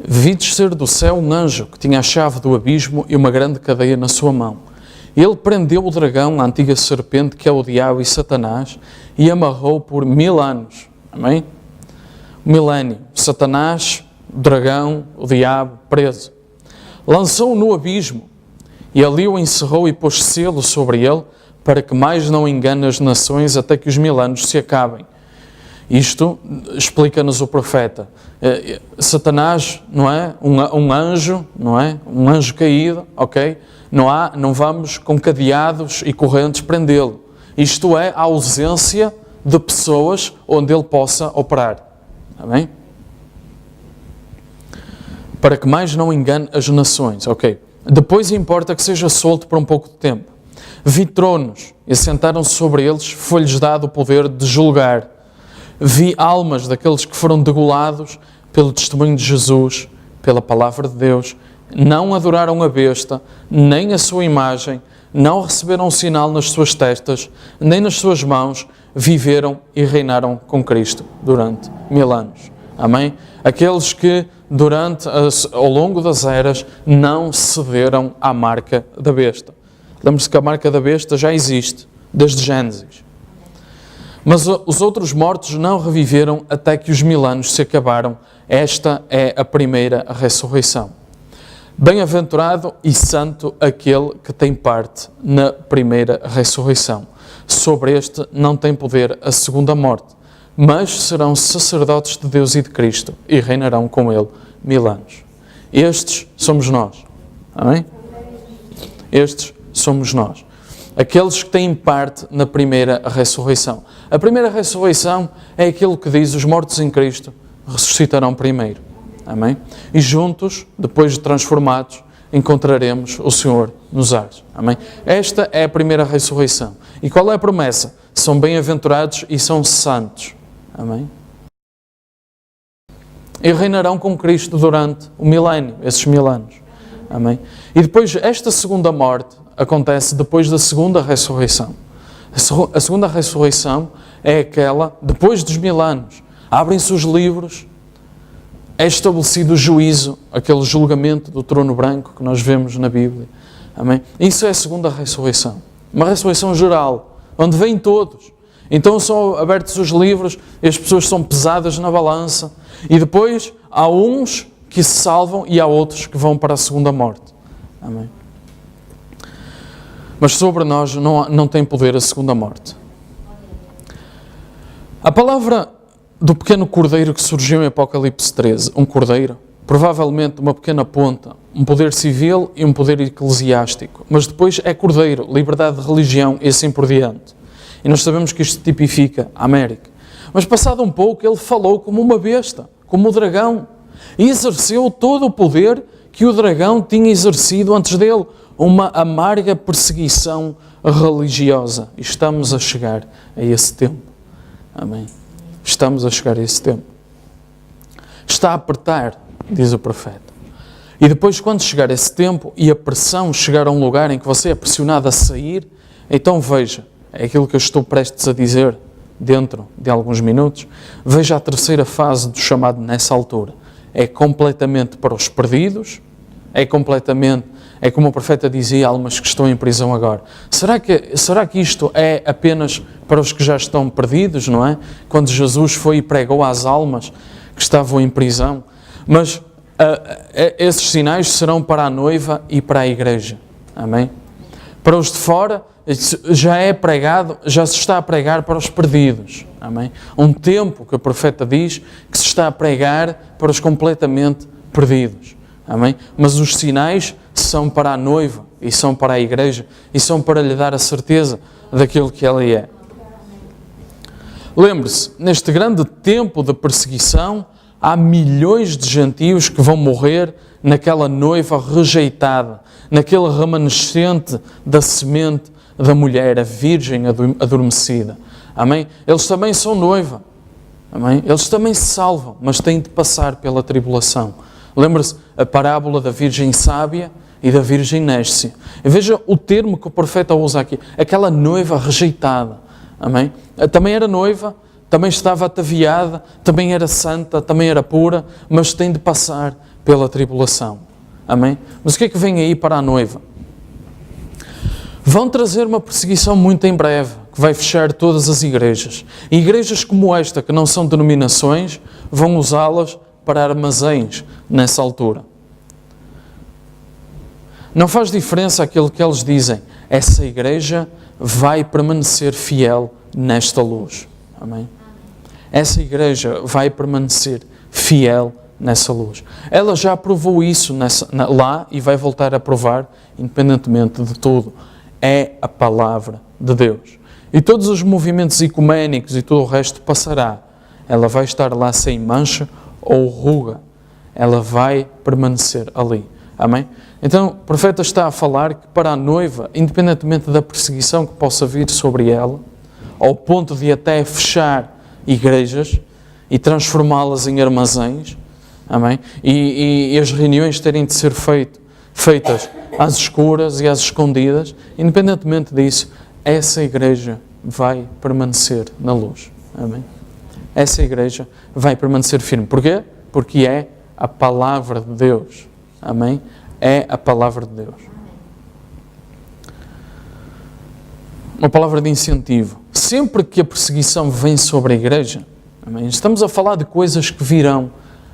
Vi descer do céu um anjo que tinha a chave do abismo e uma grande cadeia na sua mão. Ele prendeu o dragão, a antiga serpente, que é o diabo e Satanás, e amarrou por 1000 anos. Amém? O milénio. Satanás, o dragão, o diabo, preso. Lançou-o no abismo, e ali o encerrou e pôs selo sobre ele, para que mais não engane as nações até que os 1000 anos se acabem. Isto explica-nos o profeta. Satanás, não é? Um anjo, não é? Um anjo caído, ok? Não vamos com cadeados e correntes prendê-lo. Isto é a ausência de pessoas onde ele possa operar. Amém? Para que mais não engane as nações, ok? Depois importa que seja solto por um pouco de tempo. Vi tronos e sentaram-se sobre eles, foi-lhes dado o poder de julgar. Vi almas daqueles que foram degolados pelo testemunho de Jesus, pela palavra de Deus, não adoraram a besta, nem a sua imagem, não receberam um sinal nas suas testas, nem nas suas mãos, viveram e reinaram com Cristo durante 1000 anos. Amém? Aqueles que ao longo das eras não cederam à marca da besta. Lembre-se que a marca da besta já existe, desde Gênesis. Mas os outros mortos não reviveram até que os 1000 anos se acabaram. Esta é a primeira ressurreição. Bem-aventurado e santo aquele que tem parte na primeira ressurreição. Sobre este não tem poder a segunda morte, mas serão sacerdotes de Deus e de Cristo e reinarão com ele 1000 anos. Estes somos nós. Amém? Estes somos nós. Aqueles que têm parte na primeira ressurreição. A primeira ressurreição é aquilo que diz: os mortos em Cristo ressuscitarão primeiro. Amém? E juntos, depois de transformados, encontraremos o Senhor nos ares. Amém? Esta é a primeira ressurreição. E qual é a promessa? São bem-aventurados e são santos. Amém? E reinarão com Cristo durante o milénio, esses 1000 anos. Amém? E depois, esta segunda morte acontece depois da segunda ressurreição. A segunda ressurreição é aquela, depois dos 1000 anos. Abrem-se os livros, é estabelecido o juízo, aquele julgamento do trono branco que nós vemos na Bíblia. Amém? Isso é a segunda ressurreição. Uma ressurreição geral, onde vêm todos. Então são abertos os livros e as pessoas são pesadas na balança. E depois há uns que se salvam e há outros que vão para a segunda morte. Amém? Mas sobre nós não tem poder a segunda morte. A palavra do pequeno cordeiro que surgiu em Apocalipse 13, um cordeiro, provavelmente uma pequena ponta, um poder civil e um poder eclesiástico, mas depois é cordeiro, liberdade de religião e assim por diante. E nós sabemos que isto tipifica a América. Mas passado um pouco ele falou como uma besta, como o dragão, e exerceu todo o poder que o dragão tinha exercido antes dele, uma amarga perseguição religiosa. E estamos a chegar a esse tempo. Amém? Estamos a chegar a esse tempo. Está a apertar, diz o profeta. E depois, quando chegar esse tempo e a pressão chegar a um lugar em que você é pressionado a sair, então veja, é aquilo que eu estou prestes a dizer dentro de alguns minutos, veja a terceira fase do chamado nessa altura. É completamente para os perdidos, é como o profeta dizia, almas que estão em prisão agora. Será que isto é apenas para os que já estão perdidos, não é? Quando Jesus foi e pregou às almas que estavam em prisão. Mas esses sinais serão para a noiva e para a igreja. Amém? Para os de fora, já é pregado, já se está a pregar para os perdidos. Amém? Um tempo que o profeta diz que se está a pregar para os completamente perdidos. Amém? Mas os sinais são para a noiva e são para a igreja e são para lhe dar a certeza daquilo que ela é. Lembre-se, neste grande tempo de perseguição, há milhões de gentios que vão morrer naquela noiva rejeitada, naquele remanescente da semente da mulher, a virgem adormecida. Amém? Eles também são noiva. Amém? Eles também se salvam, mas têm de passar pela tribulação. Lembra-se a parábola da Virgem Sábia e da Virgem Néscia. E veja o termo que o profeta usa aqui. Aquela noiva rejeitada. Amém? Também era noiva, também estava ataviada, também era santa, também era pura, mas tem de passar pela tribulação. Amém? Mas o que é que vem aí para a noiva? Vão trazer uma perseguição muito em breve, que vai fechar todas as igrejas. E igrejas como esta, que não são denominações, vão usá-las para armazéns nessa altura. Não faz diferença aquilo que eles dizem. Essa igreja vai permanecer fiel nesta luz. Amém? Essa igreja vai permanecer fiel nessa luz. Ela já provou isso lá e vai voltar a provar, independentemente de tudo. É a palavra de Deus. E todos os movimentos ecuménicos e tudo o resto passará. Ela vai estar lá sem mancha ou ruga. Ela vai permanecer ali. Amém? Então, o profeta está a falar que para a noiva, independentemente da perseguição que possa vir sobre ela, ao ponto de até fechar igrejas e transformá-las em armazéns, amém? E as reuniões terem de ser feitas às escuras e às escondidas, independentemente disso, essa igreja vai permanecer na luz. Amém? Essa igreja vai permanecer firme. Porquê? Porque é a palavra de Deus. Amém? É a palavra de Deus. Uma palavra de incentivo. Sempre que a perseguição vem sobre a igreja, amém? Estamos a falar de coisas que virão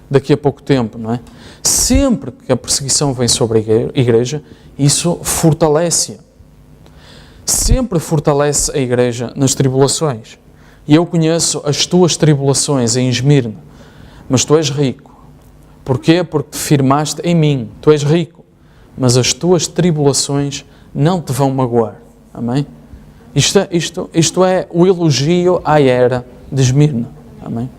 daqui a pouco tempo, não é? Sempre que a perseguição vem sobre a igreja, isso fortalece-a. Sempre fortalece a igreja nas tribulações. E eu conheço as tuas tribulações em Esmirna, mas tu és rico. Porquê? Porque te firmaste em mim. Tu és rico, mas as tuas tribulações não te vão magoar. Amém? Isto é o elogio à era de Esmirna. Amém?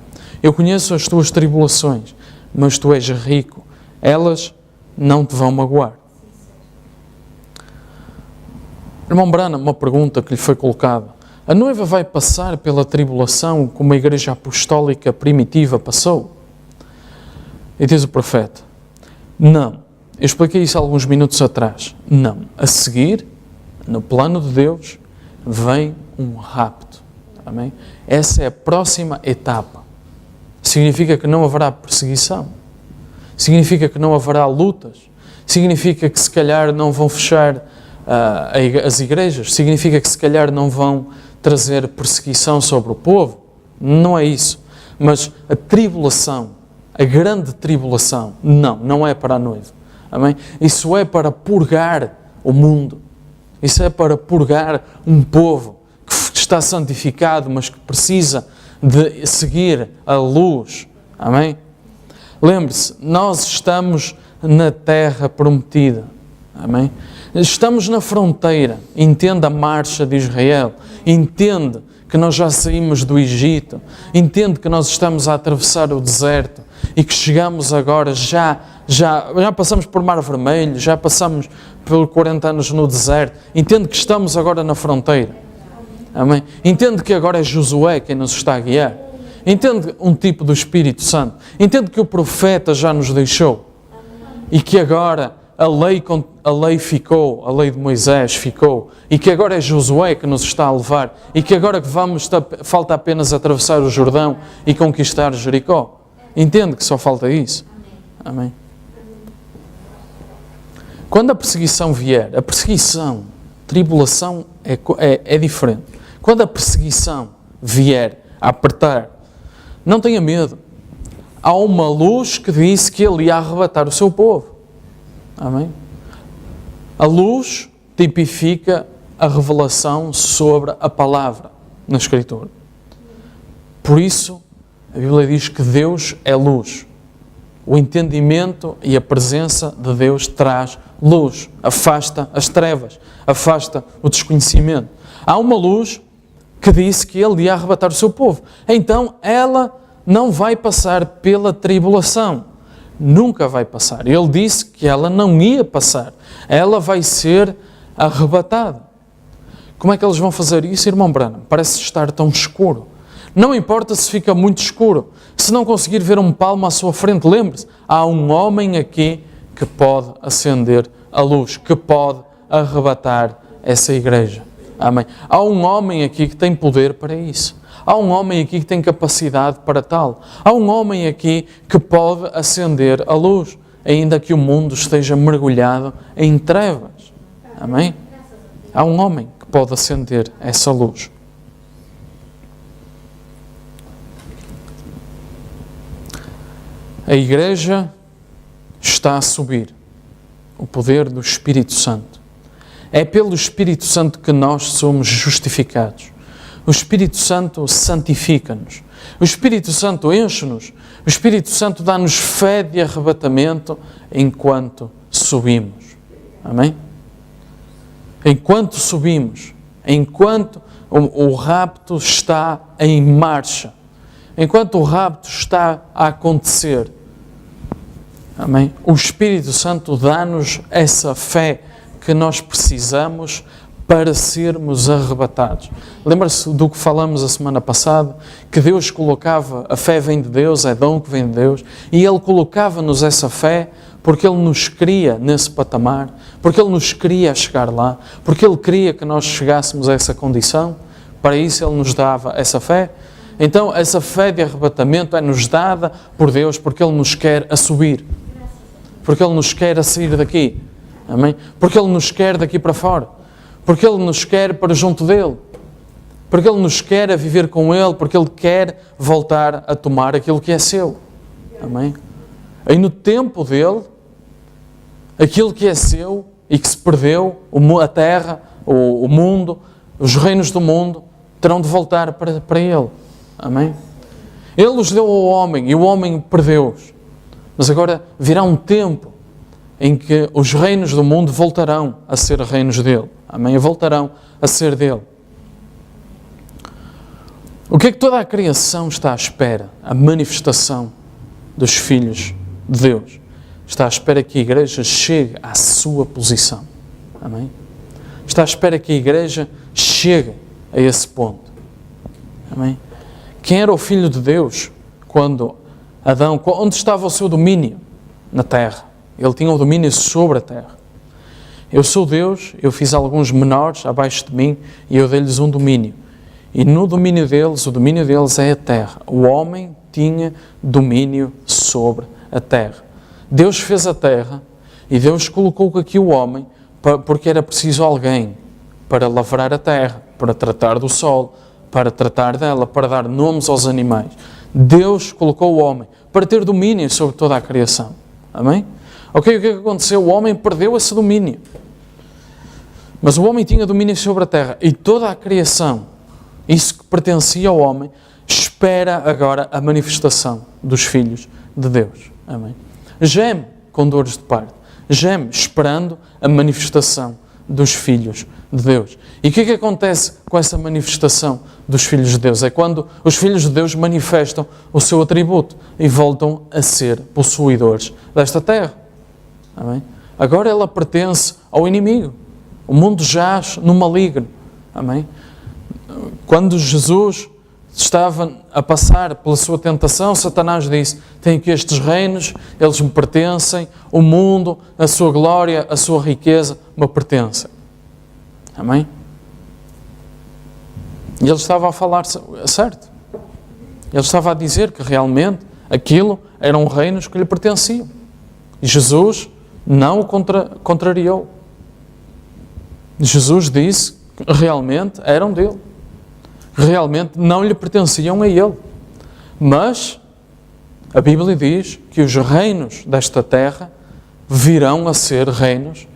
Eu conheço as tuas tribulações, mas tu és rico. Elas não te vão magoar. Irmão Branham, uma pergunta que lhe foi colocada. A noiva vai passar pela tribulação como a igreja apostólica primitiva passou? E diz o profeta, não. Eu expliquei isso há alguns minutos atrás. Não. A seguir, no plano de Deus, vem um rapto. Amém? Essa é a próxima etapa. Significa que não haverá perseguição. Significa que não haverá lutas. Significa que se calhar não vão fechar as igrejas. Significa que se calhar não vão trazer perseguição sobre o povo. Não é isso. Mas a tribulação, a grande tribulação, não é para a noiva. Amém? Isso é para purgar o mundo. Isso é para purgar um povo que está santificado, mas que precisa de seguir a luz. Amém? Lembre-se, nós estamos na terra prometida. Amém? Estamos na fronteira. Entenda a marcha de Israel. Entende que nós já saímos do Egito. Entende que nós estamos a atravessar o deserto e que chegamos agora, já passamos por Mar Vermelho, já passamos por 40 anos no deserto. Entende que estamos agora na fronteira. Amém? Entende que agora é Josué quem nos está a guiar. Entende um tipo do Espírito Santo. Entende que o profeta já nos deixou. E que agora a lei ficou, a lei de Moisés ficou. E que agora é Josué que nos está a levar. E que agora falta apenas atravessar o Jordão e conquistar Jericó. Entende que só falta isso. Amém? Quando a perseguição vier, tribulação é diferente. Quando a perseguição vier a apertar, não tenha medo. Há uma luz que disse que ele ia arrebatar o seu povo. Amém? A luz tipifica a revelação sobre a palavra na Escritura. Por isso, a Bíblia diz que Deus é luz. O entendimento e a presença de Deus traz luz, afasta as trevas, afasta o desconhecimento. Há uma luz que disse que ele ia arrebatar o seu povo. Então, ela não vai passar pela tribulação. Nunca vai passar. Ele disse que ela não ia passar. Ela vai ser arrebatada. Como é que eles vão fazer isso, irmão Branham? Parece estar tão escuro. Não importa se fica muito escuro, se não conseguir ver um palmo à sua frente, lembre-se, há um homem aqui que pode acender a luz, que pode arrebatar essa igreja. Amém? Há um homem aqui que tem poder para isso. Há um homem aqui que tem capacidade para tal. Há um homem aqui que pode acender a luz, ainda que o mundo esteja mergulhado em trevas. Amém? Há um homem que pode acender essa luz. A igreja está a subir. O poder do Espírito Santo. É pelo Espírito Santo que nós somos justificados. O Espírito Santo santifica-nos. O Espírito Santo enche-nos. O Espírito Santo dá-nos fé de arrebatamento enquanto subimos. Amém? Enquanto subimos, enquanto o rapto está em marcha, enquanto o rapto está a acontecer, amém? O Espírito Santo dá-nos essa fé que nós precisamos para sermos arrebatados. Lembra-se do que falamos a semana passada? Que Deus colocava, a fé vem de Deus, é dom que vem de Deus, e Ele colocava-nos essa fé porque Ele nos queria nesse patamar, porque Ele nos queria chegar lá, porque Ele queria que nós chegássemos a essa condição. Para isso Ele nos dava essa fé. Então essa fé de arrebatamento é-nos dada por Deus porque Ele nos quer a subir, porque Ele nos quer a sair daqui. Amém? Porque Ele nos quer daqui para fora. Porque Ele nos quer para junto dEle. Porque Ele nos quer a viver com Ele. Porque Ele quer voltar a tomar aquilo que é seu. Amém? Aí no tempo dEle, aquilo que é seu e que se perdeu, a terra, o mundo, os reinos do mundo, terão de voltar para Ele. Amém? Ele os deu ao homem e o homem perdeu-os. Mas agora virá um tempo em que os reinos do mundo voltarão a ser reinos dele. Amém? Voltarão a ser dele. O que é que toda a criação está à espera? A manifestação dos filhos de Deus. Está à espera que a igreja chegue à sua posição. Amém? Está à espera que a igreja chegue a esse ponto. Amém? Quem era o Filho de Deus quando Adão, onde estava o seu domínio? Na terra. Ele tinha o domínio sobre a terra. Eu sou Deus, eu fiz alguns menores abaixo de mim e eu dei-lhes um domínio. E no domínio deles, o domínio deles é a terra. O homem tinha domínio sobre a terra. Deus fez a terra e Deus colocou aqui o homem porque era preciso alguém para lavrar a terra, para tratar do sol, para tratar dela, para dar nomes aos animais. Deus colocou o homem para ter domínio sobre toda a criação. Amém? Ok, o que é que aconteceu? O homem perdeu esse domínio. Mas o homem tinha domínio sobre a terra e toda a criação, isso que pertencia ao homem, espera agora a manifestação dos filhos de Deus. Amém? Geme com dores de parto. Geme esperando a manifestação dos filhos de Deus. E o que é que acontece com essa manifestação dos filhos de Deus? É quando os filhos de Deus manifestam o seu atributo e voltam a ser possuidores desta terra. Amém? Agora ela pertence ao inimigo. O mundo jaz no maligno. Amém? Quando Jesus estava a passar pela sua tentação, Satanás disse: tenho aqui estes reinos, eles me pertencem, o mundo, a sua glória, a sua riqueza me pertencem. Amém? E ele estava a falar certo. Ele estava a dizer que realmente aquilo eram reinos que lhe pertenciam. E Jesus não o contrariou. Jesus disse que realmente eram dele. Realmente não lhe pertenciam a ele. Mas a Bíblia diz que os reinos desta terra virão a ser reinos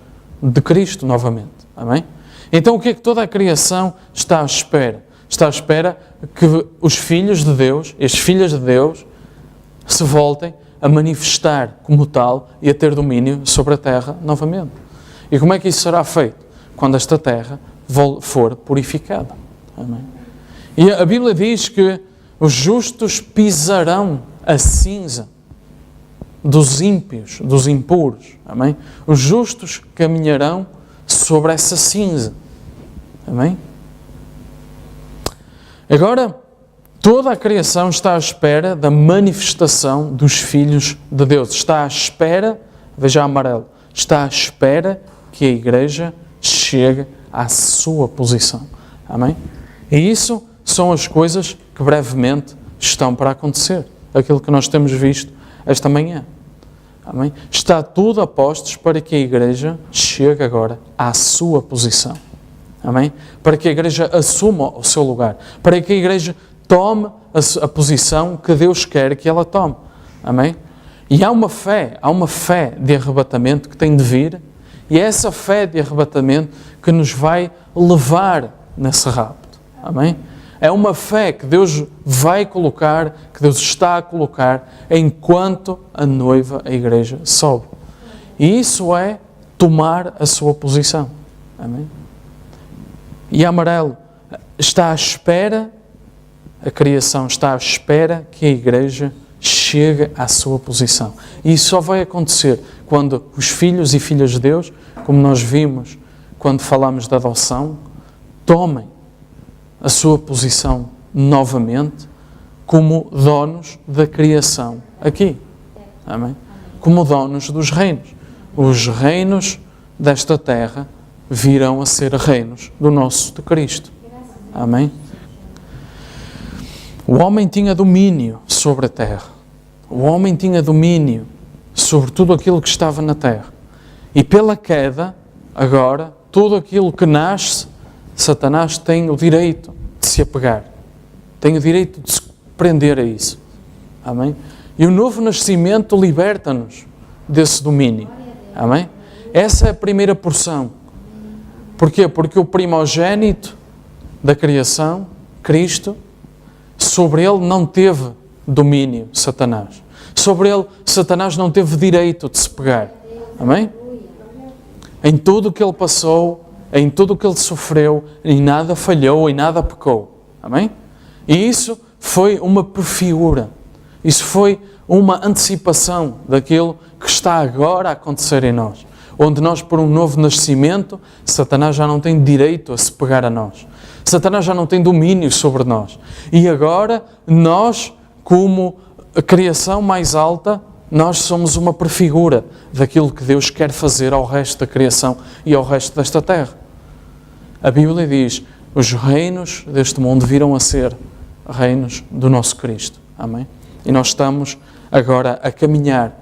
de Cristo novamente. Amém? Então o que é que toda a criação está à espera? Está à espera que os filhos de Deus, as filhas de Deus, se voltem a manifestar como tal e a ter domínio sobre a terra novamente. E como é que isso será feito? Quando esta terra for purificada. Amém? E a Bíblia diz que os justos pisarão a cinza dos ímpios, dos impuros. Amém? Os justos caminharão sobre essa cinza. Amém? Agora, Toda a criação está à espera da manifestação dos filhos de Deus. Está à espera, veja amarelo, está à espera que a igreja chegue à sua posição. Amém? E isso são as coisas que brevemente estão para acontecer. Aquilo que nós temos visto esta manhã. Amém? Está tudo a postos para que a igreja chegue agora à sua posição. Amém? Para que a igreja assuma o seu lugar. Para que a igreja tome a posição que Deus quer que ela tome. Amém? E há uma fé de arrebatamento que tem de vir, e é essa fé de arrebatamento que nos vai levar nesse rapto. Amém? É uma fé que Deus vai colocar, que Deus está a colocar, enquanto a noiva, a igreja, sobe. E isso é tomar a sua posição. Amém? E amarelo, está à espera, a criação está à espera que a igreja chegue à sua posição. E isso só vai acontecer quando os filhos e filhas de Deus, como nós vimos quando falamos da adoção, tomem a sua posição novamente como donos da criação aqui. Amém? Como donos dos reinos. Os reinos desta terra virão a ser reinos do nosso de Cristo. Amém? O homem tinha domínio sobre a terra. O homem tinha domínio sobre tudo aquilo que estava na terra. E pela queda, agora, tudo aquilo que nasce, Satanás tem o direito de se apegar. Tem o direito de se prender a isso. Amém? E o novo nascimento liberta-nos desse domínio. Amém? Essa é a primeira porção. Porquê? Porque o primogênito da criação, Cristo, sobre ele não teve domínio, Satanás. Sobre ele, Satanás não teve direito de se pegar. Amém? Em tudo o que ele passou, em tudo o que ele sofreu, em nada falhou, em nada pecou. Amém? E isso foi uma prefigura. Isso foi uma antecipação daquilo que está agora a acontecer em nós. Onde nós, por um novo nascimento, Satanás já não tem direito a se pegar a nós. Satanás já não tem domínio sobre nós. E agora, nós, como a criação mais alta, nós somos uma prefigura daquilo que Deus quer fazer ao resto da criação e ao resto desta terra. A Bíblia diz, os reinos deste mundo virão a ser reinos do nosso Cristo. Amém? E nós estamos agora a caminhar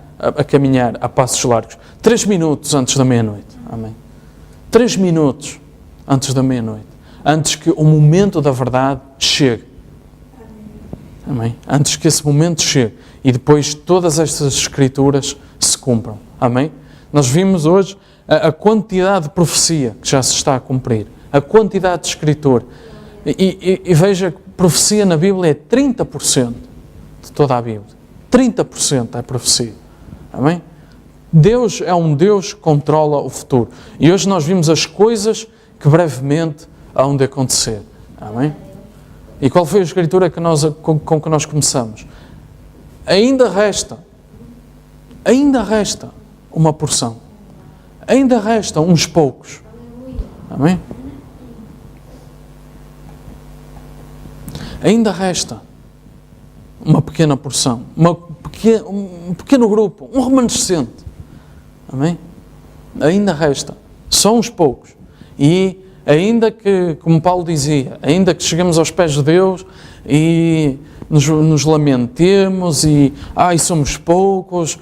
a passos largos. 3 minutos antes da meia-noite. Amém? 3 minutos antes da meia-noite. Antes que o momento da verdade chegue. Amém? Antes que esse momento chegue. E depois todas estas escrituras se cumpram. Amém? Nós vimos hoje a quantidade de profecia que já se está a cumprir. A quantidade de escritura. E veja que profecia na Bíblia é 30% de toda a Bíblia. 30% é profecia. Amém? Deus é um Deus que controla o futuro. E hoje nós vimos as coisas que brevemente hão de acontecer. Amém? E qual foi a escritura com que nós começamos? Ainda resta uma porção. Ainda restam uns poucos. Amém? Ainda resta uma pequena porção, um pequeno grupo, um remanescente. Amém? Ainda resta. Só uns poucos. E ainda que, como Paulo dizia, ainda que cheguemos aos pés de Deus e nos lamentemos e somos poucos,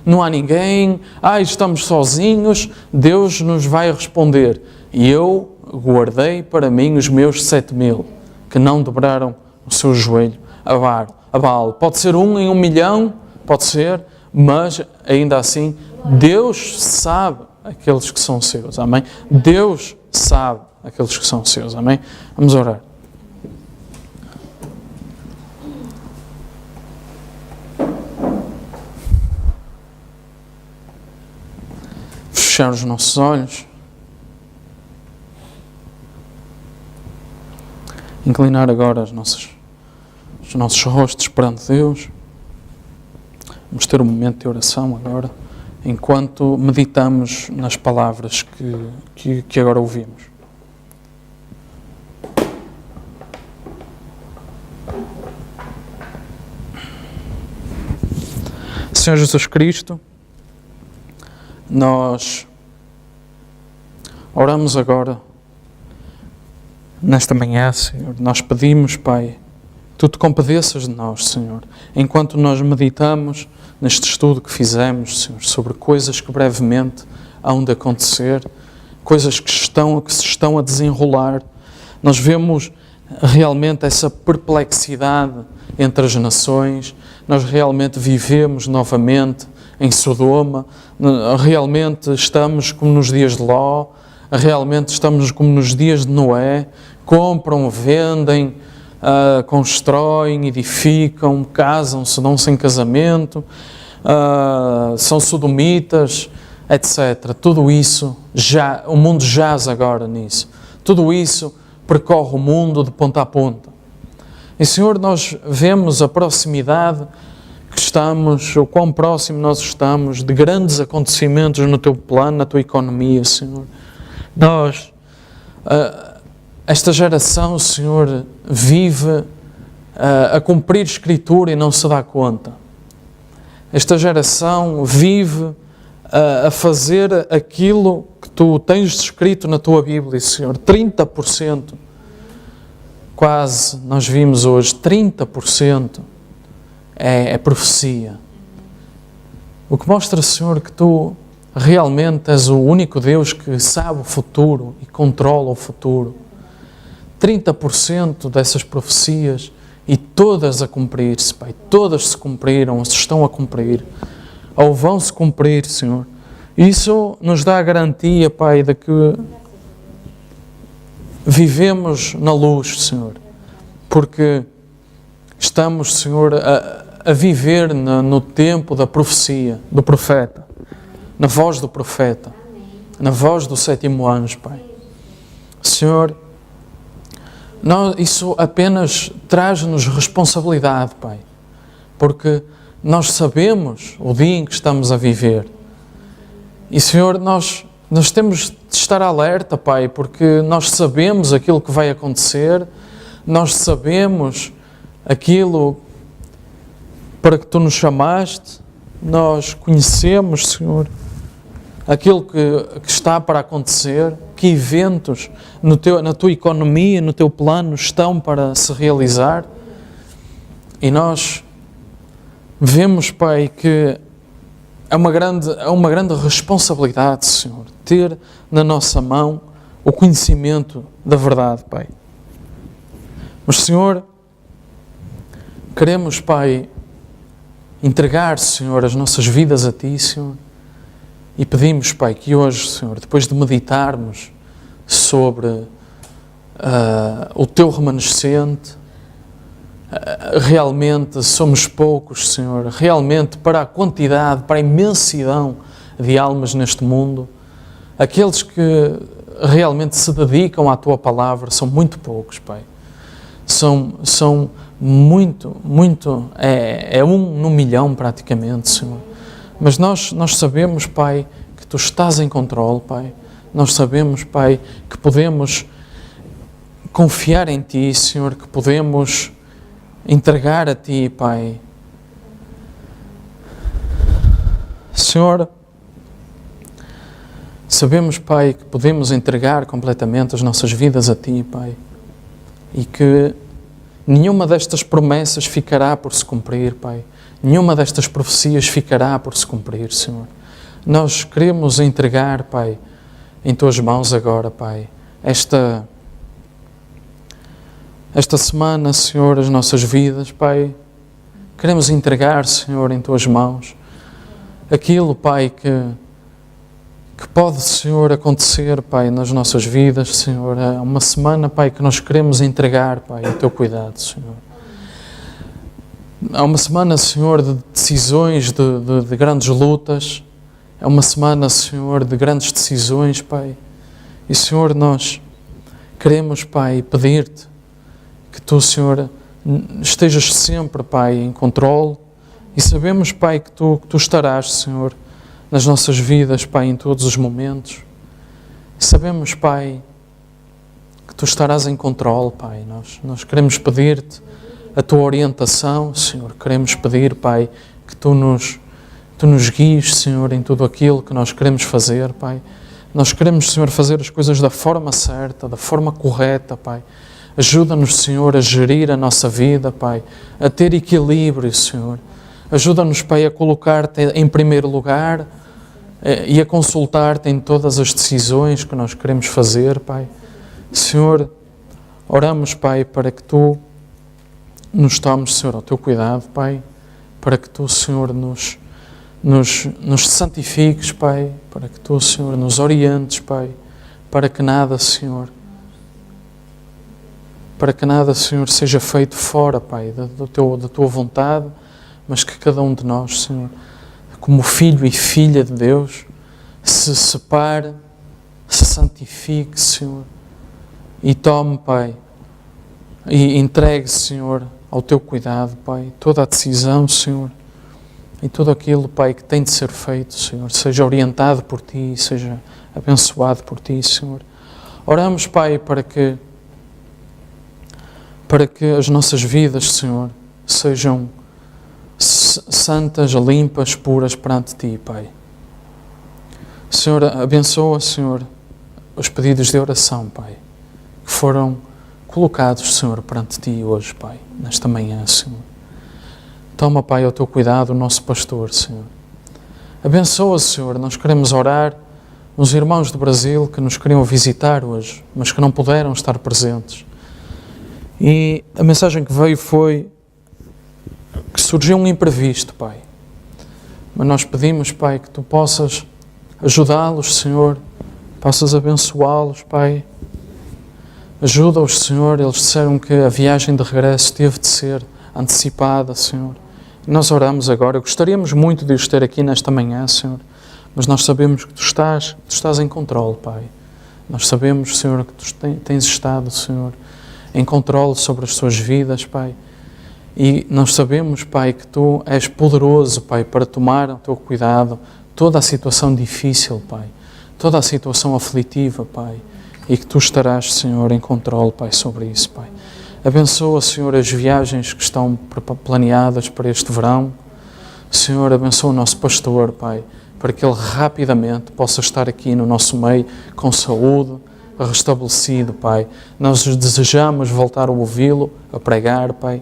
não há ninguém, estamos sozinhos, Deus nos vai responder. E eu guardei para mim os meus 7.000, que não dobraram o seu joelho a Baal. Pode ser 1 em 1 milhão, pode ser, mas ainda assim, Deus sabe aqueles que são seus, amém? Deus sabe aqueles que são seus, amém? Vamos orar. Fechar os nossos olhos. Inclinar agora os nossos rostos perante Deus. Vamos ter um momento de oração agora, enquanto meditamos nas palavras que agora ouvimos. Senhor Jesus Cristo, nós oramos agora, nesta manhã, Senhor, nós pedimos, Pai, Tu te compadeças de nós, Senhor, enquanto nós meditamos neste estudo que fizemos, Senhor, sobre coisas que brevemente hão de acontecer, coisas que se estão a desenrolar. Nós vemos realmente essa perplexidade entre as nações, nós realmente vivemos novamente em Sodoma, realmente estamos como nos dias de Ló, realmente estamos como nos dias de Noé, compram, vendem, constroem, edificam, casam-se, dão-se em casamento, são sodomitas, etc. Tudo isso, o mundo jaz agora nisso. Tudo isso percorre o mundo de ponta a ponta. E, Senhor, nós vemos a proximidade que estamos, o quão próximo nós estamos de grandes acontecimentos no Teu plano, na Tua economia, Senhor. Esta geração, Senhor, vive a cumprir Escritura e não se dá conta. Esta geração vive a fazer aquilo que Tu tens escrito na Tua Bíblia, Senhor. 30%, quase, nós vimos hoje, 30% é profecia. O que mostra, Senhor, que Tu realmente és o único Deus que sabe o futuro e controla o futuro. 30% dessas profecias e todas a cumprir-se, Pai. Todas se cumpriram, se estão a cumprir, ou vão se cumprir, Senhor. Isso nos dá a garantia, Pai, de que vivemos na luz, Senhor. Porque estamos, Senhor, a viver no tempo da profecia, do profeta. Na voz do profeta. Na voz do sétimo anjo, Pai. Senhor, isso apenas traz-nos responsabilidade, Pai, porque nós sabemos o dia em que estamos a viver. E, Senhor, nós temos de estar alerta, Pai, porque nós sabemos aquilo que vai acontecer, nós sabemos aquilo para que Tu nos chamaste, nós conhecemos, Senhor, aquilo que está para acontecer, que eventos na Tua economia, no Teu plano estão para se realizar. E nós vemos, Pai, que é uma grande responsabilidade, Senhor, ter na nossa mão o conhecimento da verdade, Pai. Mas, Senhor, queremos, Pai, entregar, Senhor, as nossas vidas a Ti, Senhor. E pedimos, Pai, que hoje, Senhor, depois de meditarmos sobre o Teu remanescente, realmente somos poucos, Senhor, realmente para a quantidade, para a imensidão de almas neste mundo, aqueles que realmente se dedicam à Tua palavra são muito poucos, Pai. São muito, é 1 no milhão praticamente, Senhor. Mas nós sabemos, Pai, que Tu estás em controle, Pai. Nós sabemos, Pai, que podemos confiar em Ti, Senhor, que podemos entregar a Ti, Pai. Senhor, sabemos, Pai, que podemos entregar completamente as nossas vidas a Ti, Pai. E que nenhuma destas promessas ficará por se cumprir, Pai. Nenhuma destas profecias ficará por se cumprir, Senhor. Nós queremos entregar, Pai, em Tuas mãos agora, Pai, esta semana, Senhor, as nossas vidas, Pai. Queremos entregar, Senhor, em Tuas mãos aquilo, Pai, que pode, Senhor, acontecer, Pai, nas nossas vidas, Senhor. É uma semana, Pai, que nós queremos entregar, Pai, ao Teu cuidado, Senhor. É uma semana, Senhor, de decisões, de grandes lutas. É uma semana, Senhor, de grandes decisões, Pai. E, Senhor, nós queremos, Pai, pedir-Te que Tu, Senhor, estejas sempre, Pai, em controle. E sabemos, Pai, que Tu estarás, Senhor, nas nossas vidas, Pai, em todos os momentos. E sabemos, Pai, que Tu estarás em controle, Pai. Nós queremos pedir-Te a Tua orientação, Senhor. Queremos pedir, Pai, que Tu nos Tu nos guies, Senhor, em tudo aquilo que nós queremos fazer, Pai. Nós queremos, Senhor, fazer as coisas da forma certa, da forma correta, Pai. Ajuda-nos, Senhor, a gerir a nossa vida, Pai, a ter equilíbrio, Senhor. Ajuda-nos, Pai, a colocar-te em primeiro lugar e a consultar-te em todas as decisões que nós queremos fazer, Pai. Senhor, oramos, Pai, para que Tu nos tomes, Senhor, ao Teu cuidado, Pai, para que Tu, Senhor, nos santifiques, Pai, para que Tu, Senhor, nos orientes, Pai, para que nada, Senhor, seja feito fora, Pai, da Tua vontade, mas que cada um de nós, Senhor, como filho e filha de Deus, se separe, se santifique, Senhor, e tome, Pai, e entregue, Senhor, ao Teu cuidado, Pai, toda a decisão, Senhor, e tudo aquilo, Pai, que tem de ser feito, Senhor, seja orientado por Ti, seja abençoado por Ti, Senhor. Oramos, Pai, para que as nossas vidas, Senhor, sejam santas, limpas, puras perante Ti, Pai. Senhor, abençoa, Senhor, os pedidos de oração, Pai, que foram colocados, Senhor, perante Ti hoje, Pai, nesta manhã, Senhor. Toma, Pai, ao Teu cuidado o nosso pastor, Senhor. Abençoa, Senhor, nós queremos orar uns irmãos do Brasil que nos queriam visitar hoje, mas que não puderam estar presentes. E a mensagem que veio foi que surgiu um imprevisto, Pai. Mas nós pedimos, Pai, que Tu possas ajudá-los, Senhor, possas abençoá-los, Pai. Ajuda-os, Senhor. Eles disseram que a viagem de regresso teve de ser antecipada, Senhor. E nós oramos agora. Gostaríamos muito de os ter aqui nesta manhã, Senhor, mas nós sabemos que Tu estás em controle, Pai. Nós sabemos, Senhor, que Tu tens estado, Senhor, em controle sobre as suas vidas, Pai. E nós sabemos, Pai, que Tu és poderoso, Pai, para tomar o Teu cuidado toda a situação difícil, Pai, toda a situação aflitiva, Pai, e que Tu estarás, Senhor, em controle, Pai, sobre isso, Pai. Abençoa, Senhor, as viagens que estão planeadas para este verão. Senhor, abençoa o nosso pastor, Pai, para que ele rapidamente possa estar aqui no nosso meio com saúde, restabelecido, Pai. Nós desejamos voltar a ouvi-lo, a pregar, Pai.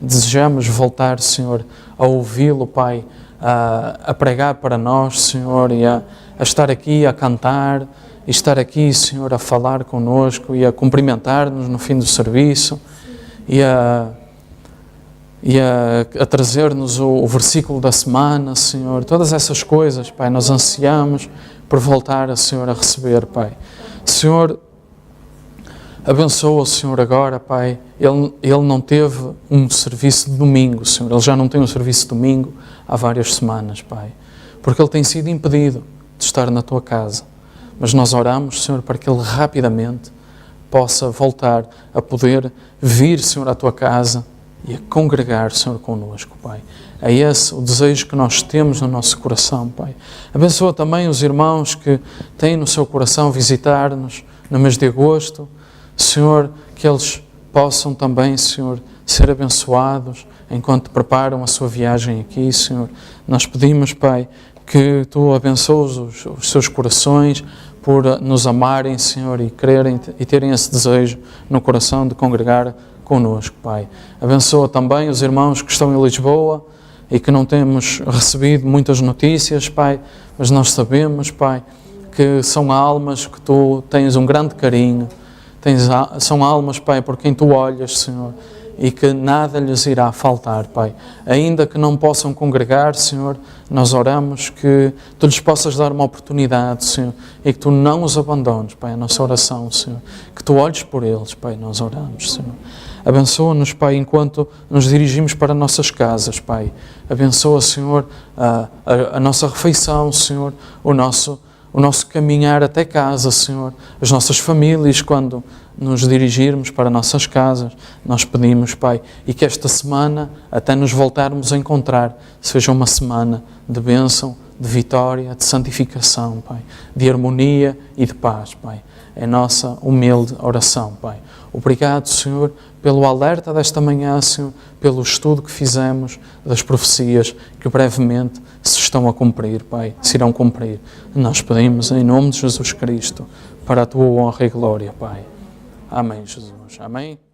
Desejamos voltar, Senhor, a ouvi-lo, Pai, a pregar para nós, Senhor, e a estar aqui a cantar, e estar aqui, Senhor, a falar connosco e a cumprimentar-nos no fim do serviço e a trazer-nos o versículo da semana, Senhor. Todas essas coisas, Pai, nós ansiamos por voltar, Senhor, a receber, Pai. Senhor, abençoa o Senhor agora, Pai. Ele não teve um serviço de domingo, Senhor. Ele já não tem um serviço de domingo há várias semanas, Pai, porque ele tem sido impedido de estar na Tua casa. Mas nós oramos, Senhor, para que ele rapidamente possa voltar a poder vir, Senhor, à Tua casa e a congregar, Senhor, connosco, Pai. É esse o desejo que nós temos no nosso coração, Pai. Abençoa também os irmãos que têm no seu coração visitar-nos no mês de agosto. Senhor, que eles possam também, Senhor, ser abençoados enquanto preparam a sua viagem aqui, Senhor. Nós pedimos, Pai, que Tu abençoes os seus corações por nos amarem, Senhor, e quererem e terem esse desejo no coração de congregar connosco, Pai. Abençoa também os irmãos que estão em Lisboa e que não temos recebido muitas notícias, Pai, mas nós sabemos, Pai, que são almas que Tu tens um grande carinho, são almas, Pai, por quem Tu olhas, Senhor, e que nada lhes irá faltar, Pai. Ainda que não possam congregar, Senhor, nós oramos que Tu lhes possas dar uma oportunidade, Senhor, e que Tu não os abandones, Pai, a nossa oração, Senhor. Que Tu olhes por eles, Pai, nós oramos, Senhor. Abençoa-nos, Pai, enquanto nos dirigimos para nossas casas, Pai. Abençoa, Senhor, a nossa refeição, Senhor, o nosso caminhar até casa, Senhor, as nossas famílias, quando nos dirigirmos para nossas casas, nós pedimos, Pai, e que esta semana, até nos voltarmos a encontrar, seja uma semana de bênção, de vitória, de santificação, Pai, de harmonia e de paz, Pai. É nossa humilde oração, Pai. Obrigado, Senhor, pelo alerta desta manhã, Senhor, pelo estudo que fizemos das profecias que brevemente se estão a cumprir, Pai, se irão cumprir. Nós pedimos em nome de Jesus Cristo, para a Tua honra e glória, Pai. Amém, Jesus. Amém.